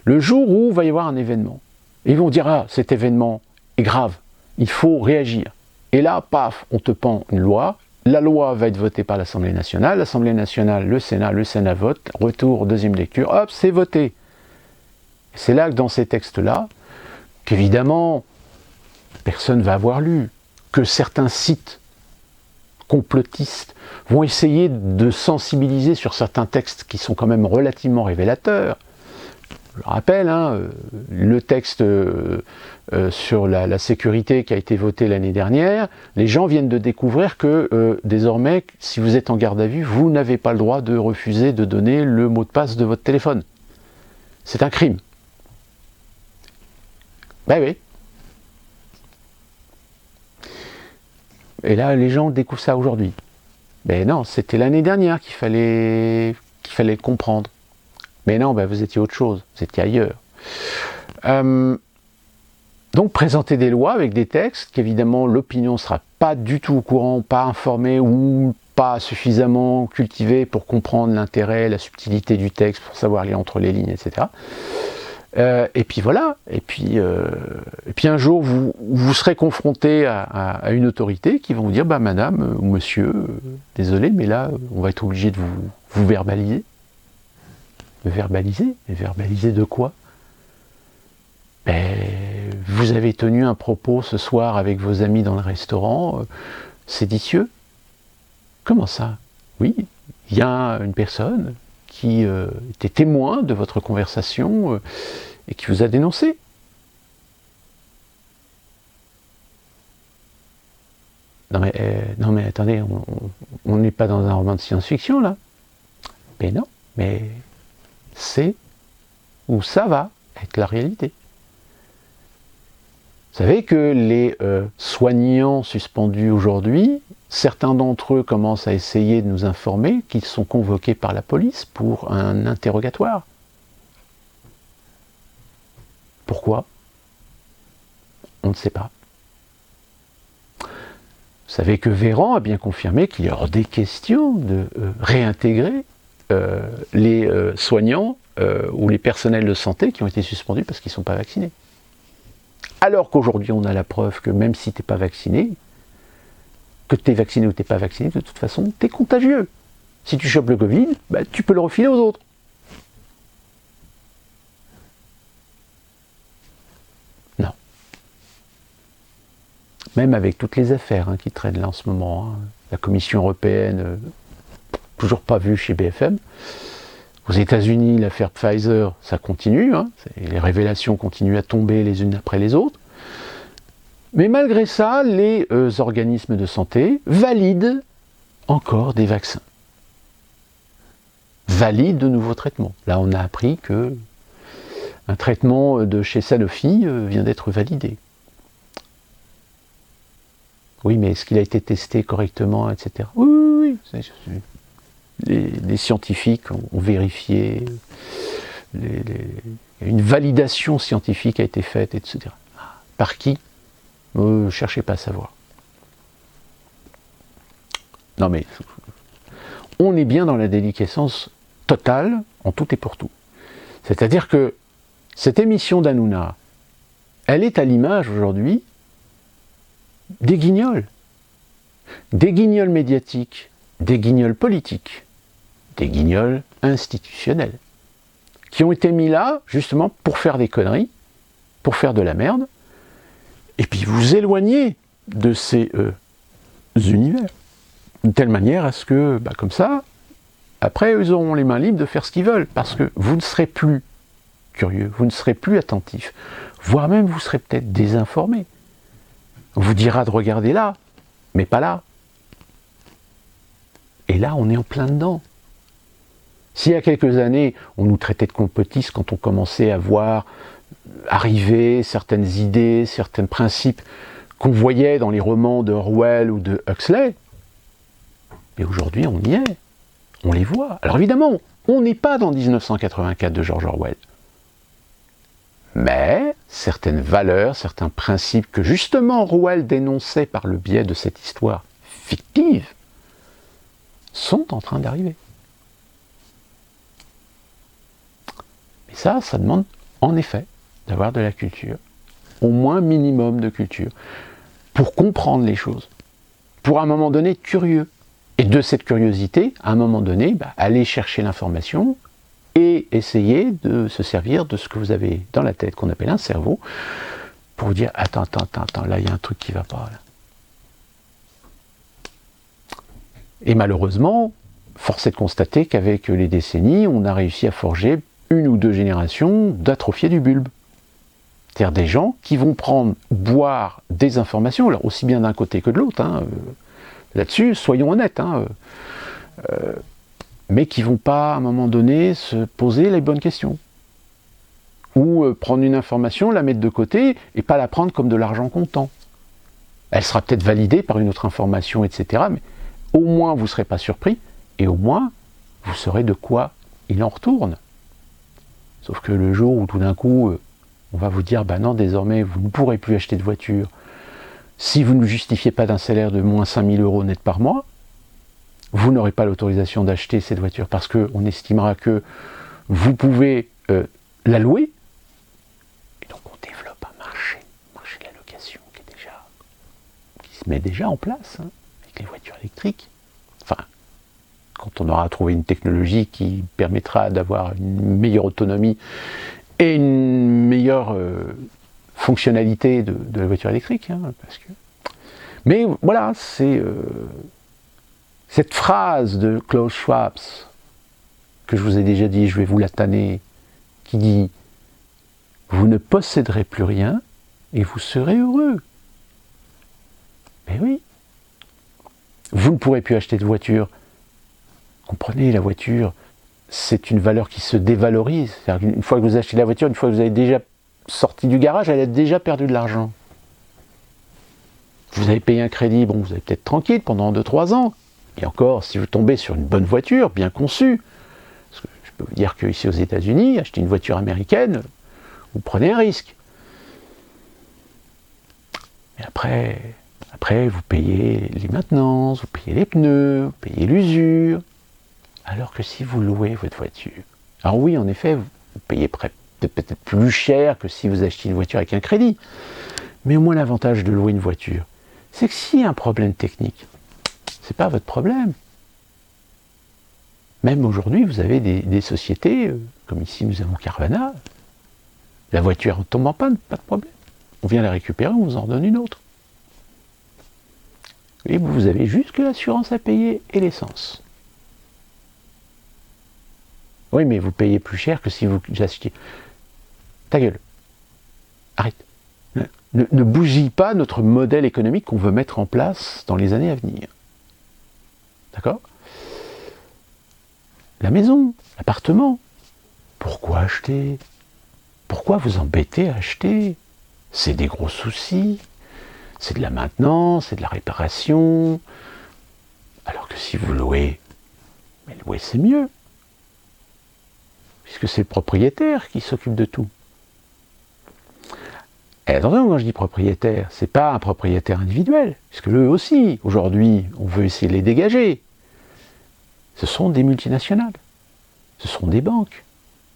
le jour où il va y avoir un événement, ils vont dire « Ah, cet événement est grave, il faut réagir ». Et là, paf, on te pend une loi, la loi va être votée par l'Assemblée nationale, le Sénat vote, retour, deuxième lecture, hop, c'est voté. C'est là que dans ces textes-là, qu'évidemment, personne ne va avoir lu, que certains sites complotistes vont essayer de sensibiliser sur certains textes qui sont quand même relativement révélateurs. Je le rappelle, le texte sur la sécurité qui a été voté l'année dernière, les gens viennent de découvrir que désormais, si vous êtes en garde à vue, vous n'avez pas le droit de refuser de donner le mot de passe de votre téléphone. C'est un crime. Ben oui. Et là, les gens découvrent ça aujourd'hui. Mais non, c'était l'année dernière qu'il fallait le comprendre. Mais non, vous étiez autre chose, vous étiez ailleurs. Donc, présenter des lois avec des textes qu'évidemment l'opinion ne sera pas du tout au courant, pas informée ou pas suffisamment cultivée pour comprendre l'intérêt, la subtilité du texte, pour savoir lire entre les lignes, etc. Et puis voilà, et puis un jour vous serez confronté à une autorité qui va vous dire madame ou monsieur, désolé, mais là on va être obligé de vous verbaliser. Verbaliser? Mais verbaliser de quoi? Vous avez tenu un propos ce soir avec vos amis dans le restaurant, séditieux. Comment ça? Oui, il y a une personne qui était témoin de votre conversation et qui vous a dénoncé. Non mais attendez, on n'est pas dans un roman de science-fiction là. Mais non, mais c'est où ça va être la réalité. Vous savez que les soignants suspendus aujourd'hui, certains d'entre eux commencent à essayer de nous informer qu'ils sont convoqués par la police pour un interrogatoire. Pourquoi? On ne sait pas. Vous savez que Véran a bien confirmé qu'il y aura des questions de réintégrer les soignants ou les personnels de santé qui ont été suspendus parce qu'ils ne sont pas vaccinés. Alors qu'aujourd'hui on a la preuve que même si tu n'es pas vacciné, que tu es vacciné ou tu n'es pas vacciné, de toute façon, tu es contagieux. Si tu chopes le Covid, bah, tu peux le refiler aux autres. Non. Même avec toutes les affaires qui traînent là en ce moment, la Commission européenne, toujours pas vue chez BFM. Aux États-Unis, l'affaire Pfizer, ça continue, les révélations continuent à tomber les unes après les autres. Mais malgré ça, les organismes de santé valident encore des vaccins. Valident de nouveaux traitements. Là, on a appris que un traitement de chez Sanofi vient d'être validé. Oui, mais est-ce qu'il a été testé correctement, etc. Oui. Les scientifiques ont vérifié, une validation scientifique a été faite, etc. Par qui ? Ne cherchez pas à savoir. Non mais, on est bien dans la déliquescence totale, en tout et pour tout. C'est-à-dire que cette émission d'Hanouna, elle est à l'image aujourd'hui des guignols médiatiques, des guignols politiques, des guignols institutionnels, qui ont été mis là, justement, pour faire des conneries, pour faire de la merde, et puis vous éloigner de ces univers, de telle manière à ce que, comme ça, après, ils auront les mains libres de faire ce qu'ils veulent, parce que vous ne serez plus curieux, vous ne serez plus attentif, voire même vous serez peut-être désinformé. On vous dira de regarder là, mais pas là. Et là, on est en plein dedans. S'il y a quelques années, on nous traitait de complotistes quand on commençait à voir arriver certaines idées, certains principes qu'on voyait dans les romans d'Orwell ou de Huxley, mais aujourd'hui, on y est. On les voit. Alors évidemment, on n'est pas dans 1984 de George Orwell. Mais certaines valeurs, certains principes que justement Orwell dénonçait par le biais de cette histoire fictive, sont en train d'arriver. Mais ça demande en effet d'avoir de la culture, au moins minimum de culture, pour comprendre les choses, pour à un moment donné être curieux. Et de cette curiosité, à un moment donné, aller chercher l'information et essayer de se servir de ce que vous avez dans la tête, qu'on appelle un cerveau, pour vous dire, attends, là il y a un truc qui ne va pas. Là. Et malheureusement, force est de constater qu'avec les décennies, on a réussi à forger une ou deux générations d'atrophiés du bulbe. C'est-à-dire des gens qui vont boire des informations, alors aussi bien d'un côté que de l'autre, là-dessus, soyons honnêtes, mais qui ne vont pas, à un moment donné, se poser les bonnes questions. Ou prendre une information, la mettre de côté, et pas la prendre comme de l'argent comptant. Elle sera peut-être validée par une autre information, etc., mais au moins vous ne serez pas surpris, et au moins vous saurez de quoi il en retourne. Sauf que le jour où tout d'un coup, on va vous dire, non, désormais, vous ne pourrez plus acheter de voiture, si vous ne justifiez pas d'un salaire de moins 5 000 € net par mois, vous n'aurez pas l'autorisation d'acheter cette voiture parce qu'on estimera que vous pouvez la louer. Et donc on développe un marché de la location qui se met déjà en place avec les voitures électriques. Enfin, quand on aura trouvé une technologie qui permettra d'avoir une meilleure autonomie et une meilleure fonctionnalité de la voiture électrique. Mais voilà, c'est cette phrase de Klaus Schwab, que je vous ai déjà dit, je vais vous la tanner, qui dit « Vous ne posséderez plus rien et vous serez heureux ». Mais oui, vous ne pourrez plus acheter de voiture. Comprenez, la voiture, c'est une valeur qui se dévalorise. C'est-à-dire qu'une fois que vous achetez la voiture, une fois que vous avez déjà sorti du garage, elle a déjà perdu de l'argent. Vous avez payé un crédit, vous allez peut-être tranquille pendant 2-3 ans. Et encore, si vous tombez sur une bonne voiture, bien conçue, parce que je peux vous dire qu'ici aux États-Unis, acheter une voiture américaine, vous prenez un risque. Mais après, vous payez les maintenances, vous payez les pneus, vous payez l'usure. Alors que si vous louez votre voiture, alors oui, en effet, vous payez peut-être plus cher que si vous achetiez une voiture avec un crédit. Mais au moins l'avantage de louer une voiture, c'est que s'il y a un problème technique, c'est pas votre problème. Même aujourd'hui, vous avez des sociétés, comme ici nous avons Carvana, la voiture tombe en panne, pas de problème. On vient la récupérer, on vous en donne une autre. Et vous avez juste que l'assurance à payer et l'essence. Oui, mais vous payez plus cher que si vous achetiez. Ta gueule. Arrête. Ne bousille pas notre modèle économique qu'on veut mettre en place dans les années à venir. D'accord ? La maison, l'appartement. Pourquoi acheter ? Pourquoi vous embêter à acheter ? C'est des gros soucis. C'est de la maintenance, c'est de la réparation. Alors que si vous louez, mais louer c'est mieux. Puisque c'est le propriétaire qui s'occupe de tout. Et attention, quand je dis propriétaire, c'est pas un propriétaire individuel, puisque eux aussi, aujourd'hui, on veut essayer de les dégager. Ce sont des multinationales, ce sont des banques,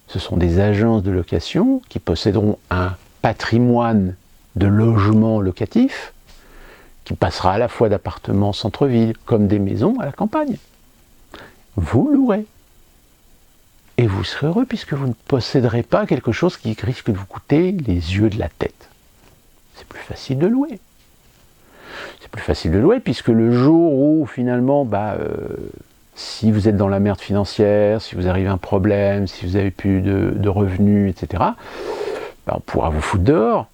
ce sont des agences de location qui posséderont un patrimoine de logements locatifs qui passera à la fois d'appartements centre-ville comme des maisons à la campagne. Vous louerez. Et vous serez heureux puisque vous ne posséderez pas quelque chose qui risque de vous coûter les yeux de la tête. C'est plus facile de louer. C'est plus facile de louer puisque le jour où finalement, si vous êtes dans la merde financière, si vous arrive un problème, si vous n'avez plus de revenus, etc., on pourra vous foutre dehors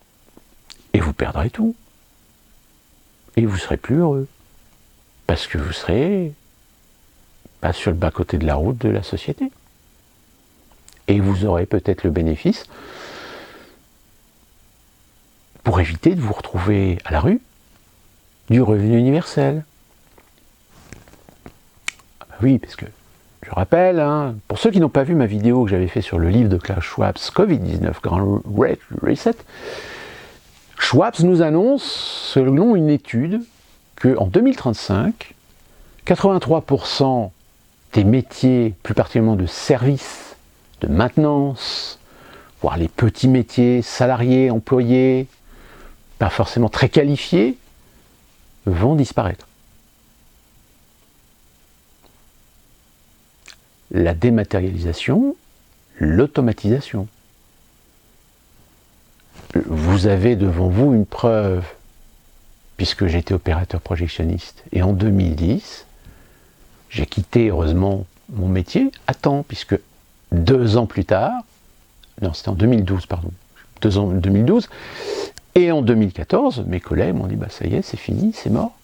et vous perdrez tout. Et vous serez plus heureux. Parce que vous serez pas sur le bas-côté de la route de la société. Et vous aurez peut-être le bénéfice pour éviter de vous retrouver à la rue du revenu universel. Oui, parce que, je rappelle, pour ceux qui n'ont pas vu ma vidéo que j'avais fait sur le livre de Klaus Schwab, Covid-19, Grand Reset, Schwab nous annonce, selon une étude, qu'en 2035, 83% des métiers, plus particulièrement de services, de maintenance, voire les petits métiers, salariés, employés, pas forcément très qualifiés, vont disparaître. La dématérialisation, l'automatisation. Vous avez devant vous une preuve, puisque j'étais opérateur projectionniste, et en 2010, j'ai quitté heureusement mon métier à temps, puisque 2 ans plus tard, non c'était en 2012, pardon, 2 ans 2012, et en 2014, mes collègues m'ont dit, ça y est, c'est fini, c'est mort.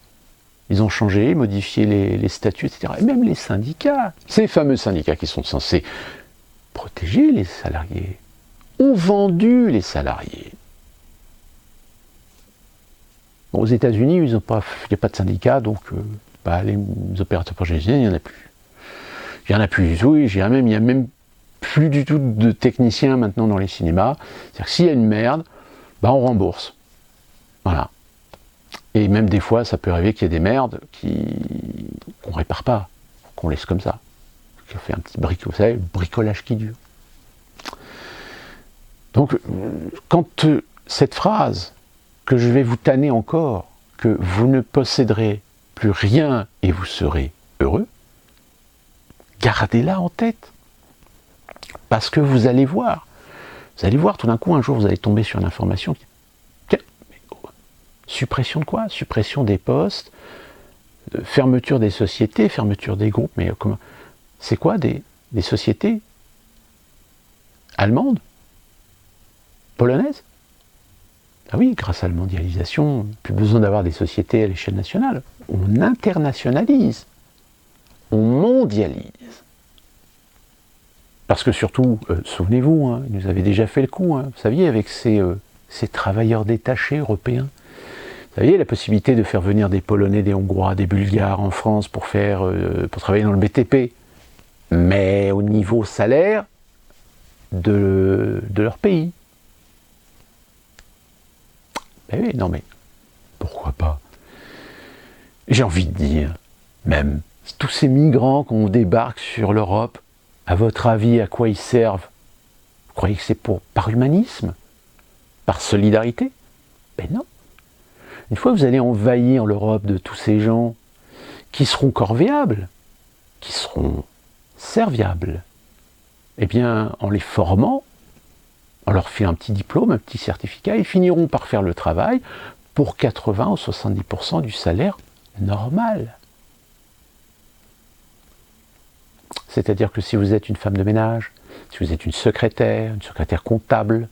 Ils ont changé, modifié les statuts, etc. Et même les syndicats, ces fameux syndicats qui sont censés protéger les salariés, ont vendu les salariés. Bon, aux États-Unis, il n'y a pas de syndicats, donc les opérateurs projectionnels, il n'y en a plus. Il n'y en a plus du tout, il n'y a même plus du tout de techniciens maintenant dans les cinémas. C'est-à-dire que s'il y a une merde, on rembourse. Voilà. Et même des fois, ça peut arriver qu'il y ait des merdes qu'on ne répare pas, qu'on laisse comme ça. Qu'on fait un petit bricolage qui dure. Donc, quand cette phrase, que je vais vous tanner encore, que vous ne posséderez plus rien et vous serez heureux, gardez-la en tête. Parce que vous allez voir tout d'un coup, un jour, vous allez tomber sur une information qui... Tiens, suppression de quoi ? Suppression des postes, fermeture des sociétés, fermeture des groupes, mais comment ? C'est quoi des sociétés allemandes ? Polonaises ? Ah oui, grâce à la mondialisation, plus besoin d'avoir des sociétés à l'échelle nationale. On internationalise, on mondialise. Parce que surtout, souvenez-vous, ils nous avaient déjà fait le coup, vous saviez, avec ces travailleurs détachés européens. Vous saviez, la possibilité de faire venir des Polonais, des Hongrois, des Bulgares en France pour travailler dans le BTP, mais au niveau salaire de leur pays. Ben oui, non mais, pourquoi pas ? J'ai envie de dire, même, tous ces migrants qu'on débarque sur l'Europe, à votre avis, à quoi ils servent ? Vous croyez que c'est par humanisme ? Par solidarité ? Ben non. Une fois que vous allez envahir l'Europe de tous ces gens qui seront corvéables, qui seront serviables, eh bien, en les formant, on leur fait un petit diplôme, un petit certificat, ils finiront par faire le travail pour 80 ou 70% du salaire normal. C'est-à-dire que si vous êtes une femme de ménage, si vous êtes une secrétaire comptable,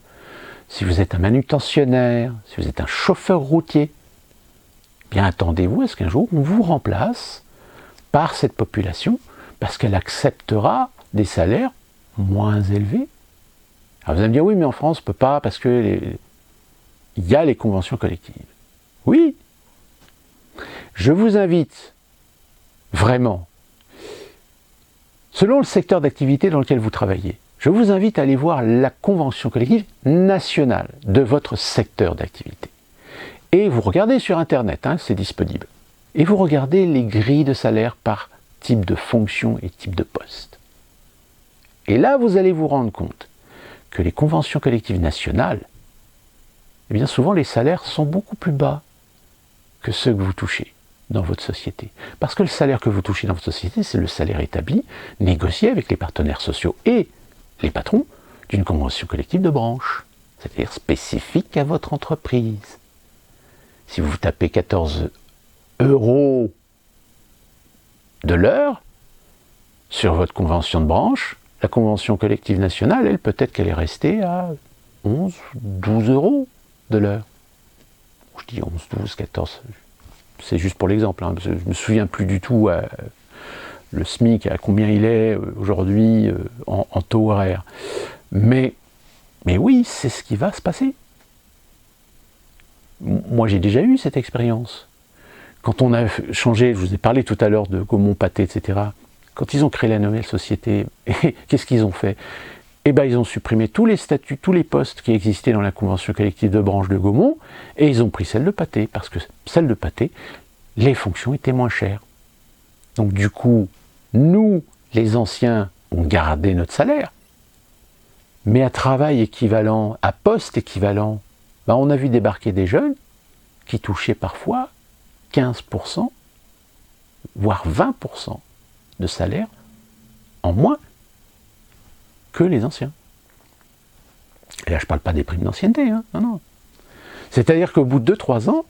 si vous êtes un manutentionnaire, si vous êtes un chauffeur routier, eh bien attendez-vous à ce qu'un jour on vous remplace par cette population parce qu'elle acceptera des salaires moins élevés. Alors vous allez me dire, oui, mais en France, on ne peut pas parce qu'il y a les conventions collectives. Oui, je vous invite vraiment, selon le secteur d'activité dans lequel vous travaillez, je vous invite à aller voir la convention collective nationale de votre secteur d'activité. Et vous regardez sur Internet, hein, c'est disponible. Et vous regardez les grilles de salaire par type de fonction et type de poste. Et là, vous allez vous rendre compte que les conventions collectives nationales, eh bien souvent les salaires sont beaucoup plus bas que ceux que vous touchez dans votre société. Parce que le salaire que vous touchez dans votre société, c'est le salaire établi, négocié avec les partenaires sociaux et les patrons d'une convention collective de branche, c'est-à-dire spécifique à votre entreprise. Si vous tapez 14 € de l'heure sur votre convention de branche, la convention collective nationale, elle, peut-être qu'elle est restée à 11, 12 € de l'heure. Je dis 11, 12, 14, c'est juste pour l'exemple, hein, je ne me souviens plus du tout le SMIC, à combien il est aujourd'hui en taux horaire. Mais oui, c'est ce qui va se passer. Moi, j'ai déjà eu cette expérience. Quand on a changé, je vous ai parlé tout à l'heure de Gaumont-Pâté, etc., quand ils ont créé la nouvelle société, qu'est-ce qu'ils ont fait? Eh bien, ils ont supprimé tous les statuts, tous les postes qui existaient dans la convention collective de branche de Gaumont, et ils ont pris celle de Pâté, parce que celle de Pâté, les fonctions étaient moins chères. Donc du coup, nous, les anciens, on gardait notre salaire, mais à travail équivalent, à poste équivalent, ben on a vu débarquer des jeunes qui touchaient parfois 15%, voire 20% de salaire en moins que les anciens. Et là, je ne parle pas des primes d'ancienneté, hein, non, non. C'est-à-dire qu'au bout de 2-3 ans,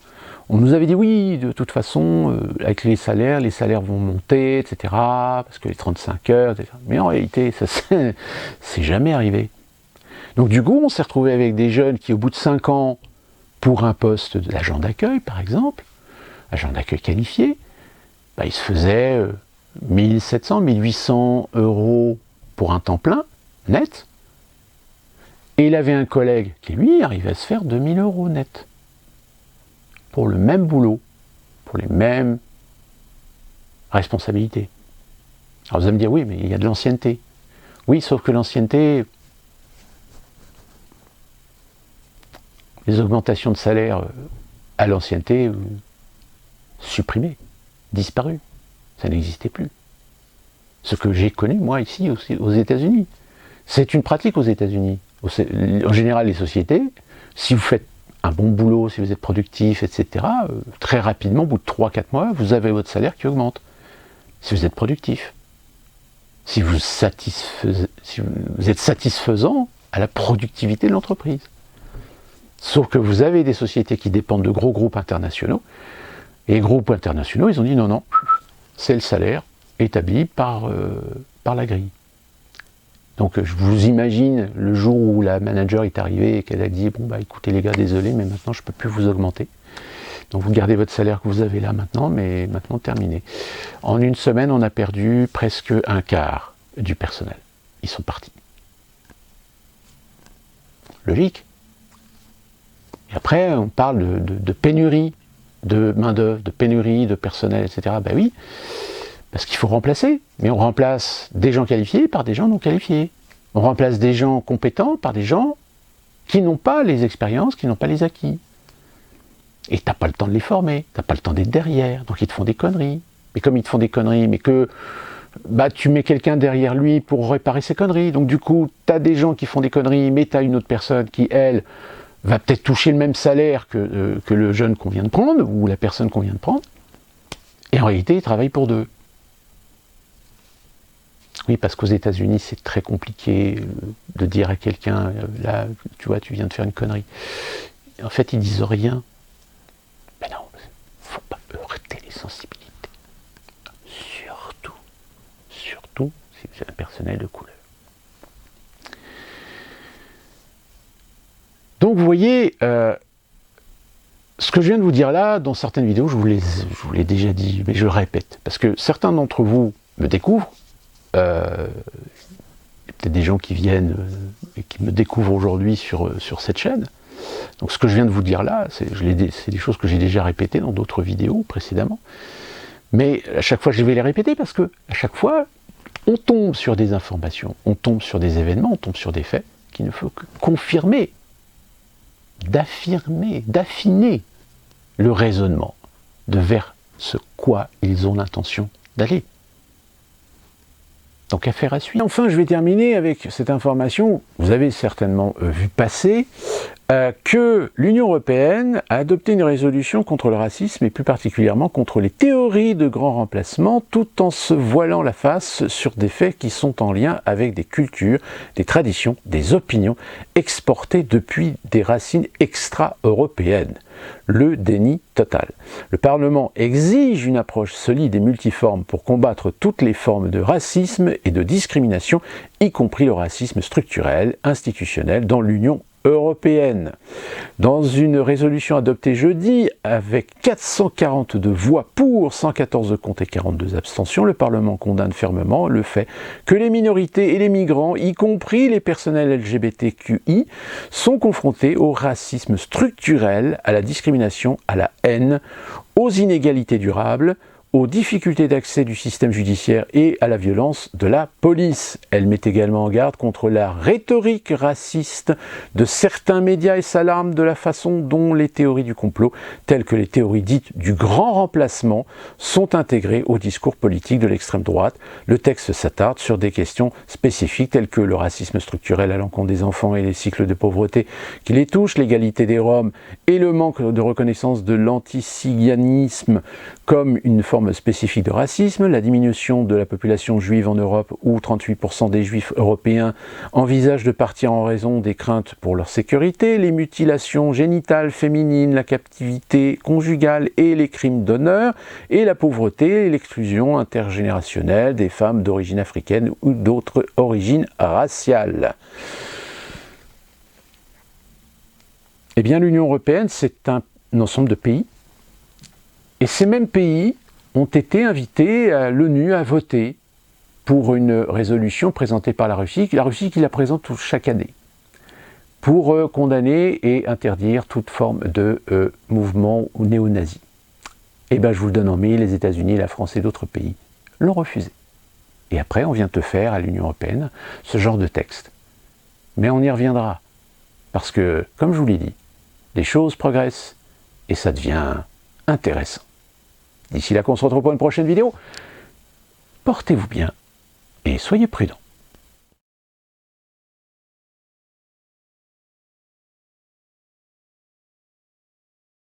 on nous avait dit oui, de toute façon, avec les salaires vont monter, etc., parce que les 35 heures, etc. Mais en réalité, ça c'est jamais arrivé. Donc du coup, on s'est retrouvé avec des jeunes qui, au bout de 5 ans, pour un poste d'agent d'accueil, par exemple, agent d'accueil qualifié, bah, ils se faisaient 1700, 1800 € pour un temps plein, net, et il avait un collègue qui, lui, arrivait à se faire 2000 € net, pour le même boulot, pour les mêmes responsabilités. Alors vous allez me dire, oui, mais il y a de l'ancienneté. Oui, sauf que l'ancienneté, les augmentations de salaire à l'ancienneté, supprimées, disparues. Ça n'existait plus. Ce que j'ai connu, moi, ici, aux États-Unis. C'est une pratique aux États-Unis. En général, les sociétés, si vous faites un bon boulot, si vous êtes productif, etc., très rapidement, au bout de 3-4 mois, vous avez votre salaire qui augmente. Si vous êtes productif. Si vous êtes satisfaisant à la productivité de l'entreprise. Sauf que vous avez des sociétés qui dépendent de gros groupes internationaux, et les groupes internationaux, ils ont dit non, non, c'est le salaire établi par la grille. Donc je vous imagine le jour où la manager est arrivée et qu'elle a dit bon bah écoutez les gars, désolé, mais maintenant je ne peux plus vous augmenter. Donc vous gardez votre salaire que vous avez là maintenant, mais maintenant terminé. En une semaine, on a perdu presque un quart du personnel. Ils sont partis. Logique. Et après, on parle de pénurie de main-d'œuvre, de pénurie de personnel, etc. Ben oui, parce qu'il faut remplacer. Mais on remplace des gens qualifiés par des gens non qualifiés. On remplace des gens compétents par des gens qui n'ont pas les expériences, qui n'ont pas les acquis. Et tu n'as pas le temps de les former, tu n'as pas le temps d'être derrière, donc ils te font des conneries. Mais comme ils te font des conneries, mais que bah, tu mets quelqu'un derrière lui pour réparer ses conneries, donc du coup, tu as des gens qui font des conneries, mais tu as une autre personne qui, elle, va peut-être toucher le même salaire que le jeune qu'on vient de prendre, ou la personne qu'on vient de prendre, Et en réalité, ils travaillent pour deux. Oui, parce qu'aux États-Unis, c'est très compliqué de dire à quelqu'un, là, tu vois, tu viens de faire une connerie. En fait, ils disent rien. Mais non, il ne faut pas heurter les sensibilités. Surtout si vous êtes un personnel de couleur. Donc vous voyez, ce que je viens de vous dire là, dans certaines vidéos, je vous l'ai déjà dit, mais je le répète, parce que certains d'entre vous me découvrent, il y a peut-être des gens qui viennent et qui me découvrent aujourd'hui sur cette chaîne. Donc ce que je viens de vous dire là, c'est des choses que j'ai déjà répétées dans d'autres vidéos précédemment. Mais à chaque fois, je vais les répéter parce que à chaque fois, on tombe sur des informations, on tombe sur des événements, on tombe sur des faits qu'il ne faut que confirmer, d'affiner le raisonnement de vers ce quoi ils ont l'intention d'aller. Donc affaire à suivre. Enfin, je vais terminer avec cette information, vous avez certainement vu passer, que l'Union européenne a adopté une résolution contre le racisme et plus particulièrement contre les théories de grand remplacement, tout en se voilant la face sur des faits qui sont en lien avec des cultures, des traditions, des opinions exportées depuis des racines extra-européennes. Le déni total. Le Parlement exige une approche solide et multiforme pour combattre toutes les formes de racisme et de discrimination, y compris le racisme structurel, institutionnel dans l'Union européenne. Dans une résolution adoptée jeudi, avec 442 voix pour, 114 contre et 42 abstentions, le Parlement condamne fermement le fait que les minorités et les migrants, y compris les personnels LGBTQI, sont confrontés au racisme structurel, à la discrimination, à la haine, aux inégalités durables, aux difficultés d'accès du système judiciaire et à la violence de la police. Elle met également en garde contre la rhétorique raciste de certains médias et s'alarme de la façon dont les théories du complot, telles que les théories dites du grand remplacement, sont intégrées au discours politique de l'extrême droite. Le texte s'attarde sur des questions spécifiques telles que le racisme structurel à l'encontre des enfants et les cycles de pauvreté qui les touchent, l'égalité des Roms et le manque de reconnaissance de l'anticiganisme comme une forme spécifique de racisme, la diminution de la population juive en Europe où 38% des juifs européens envisagent de partir en raison des craintes pour leur sécurité, les mutilations génitales féminines, la captivité conjugale et les crimes d'honneur, et la pauvreté et l'exclusion intergénérationnelle des femmes d'origine africaine ou d'autres origines raciales. Eh bien, l'Union européenne, c'est un ensemble de pays. Et ces mêmes pays ont été invités à l'ONU à voter pour une résolution présentée par la Russie qui la présente chaque année, pour condamner et interdire toute forme de mouvement néo-nazi. Et bien je vous le donne en mille, les États-Unis, la France et d'autres pays l'ont refusé. Et après, on vient te faire à l'Union européenne ce genre de texte. Mais on y reviendra, parce que, comme je vous l'ai dit, les choses progressent et ça devient intéressant. D'ici là qu'on se retrouve pour une prochaine vidéo, portez-vous bien et soyez prudents.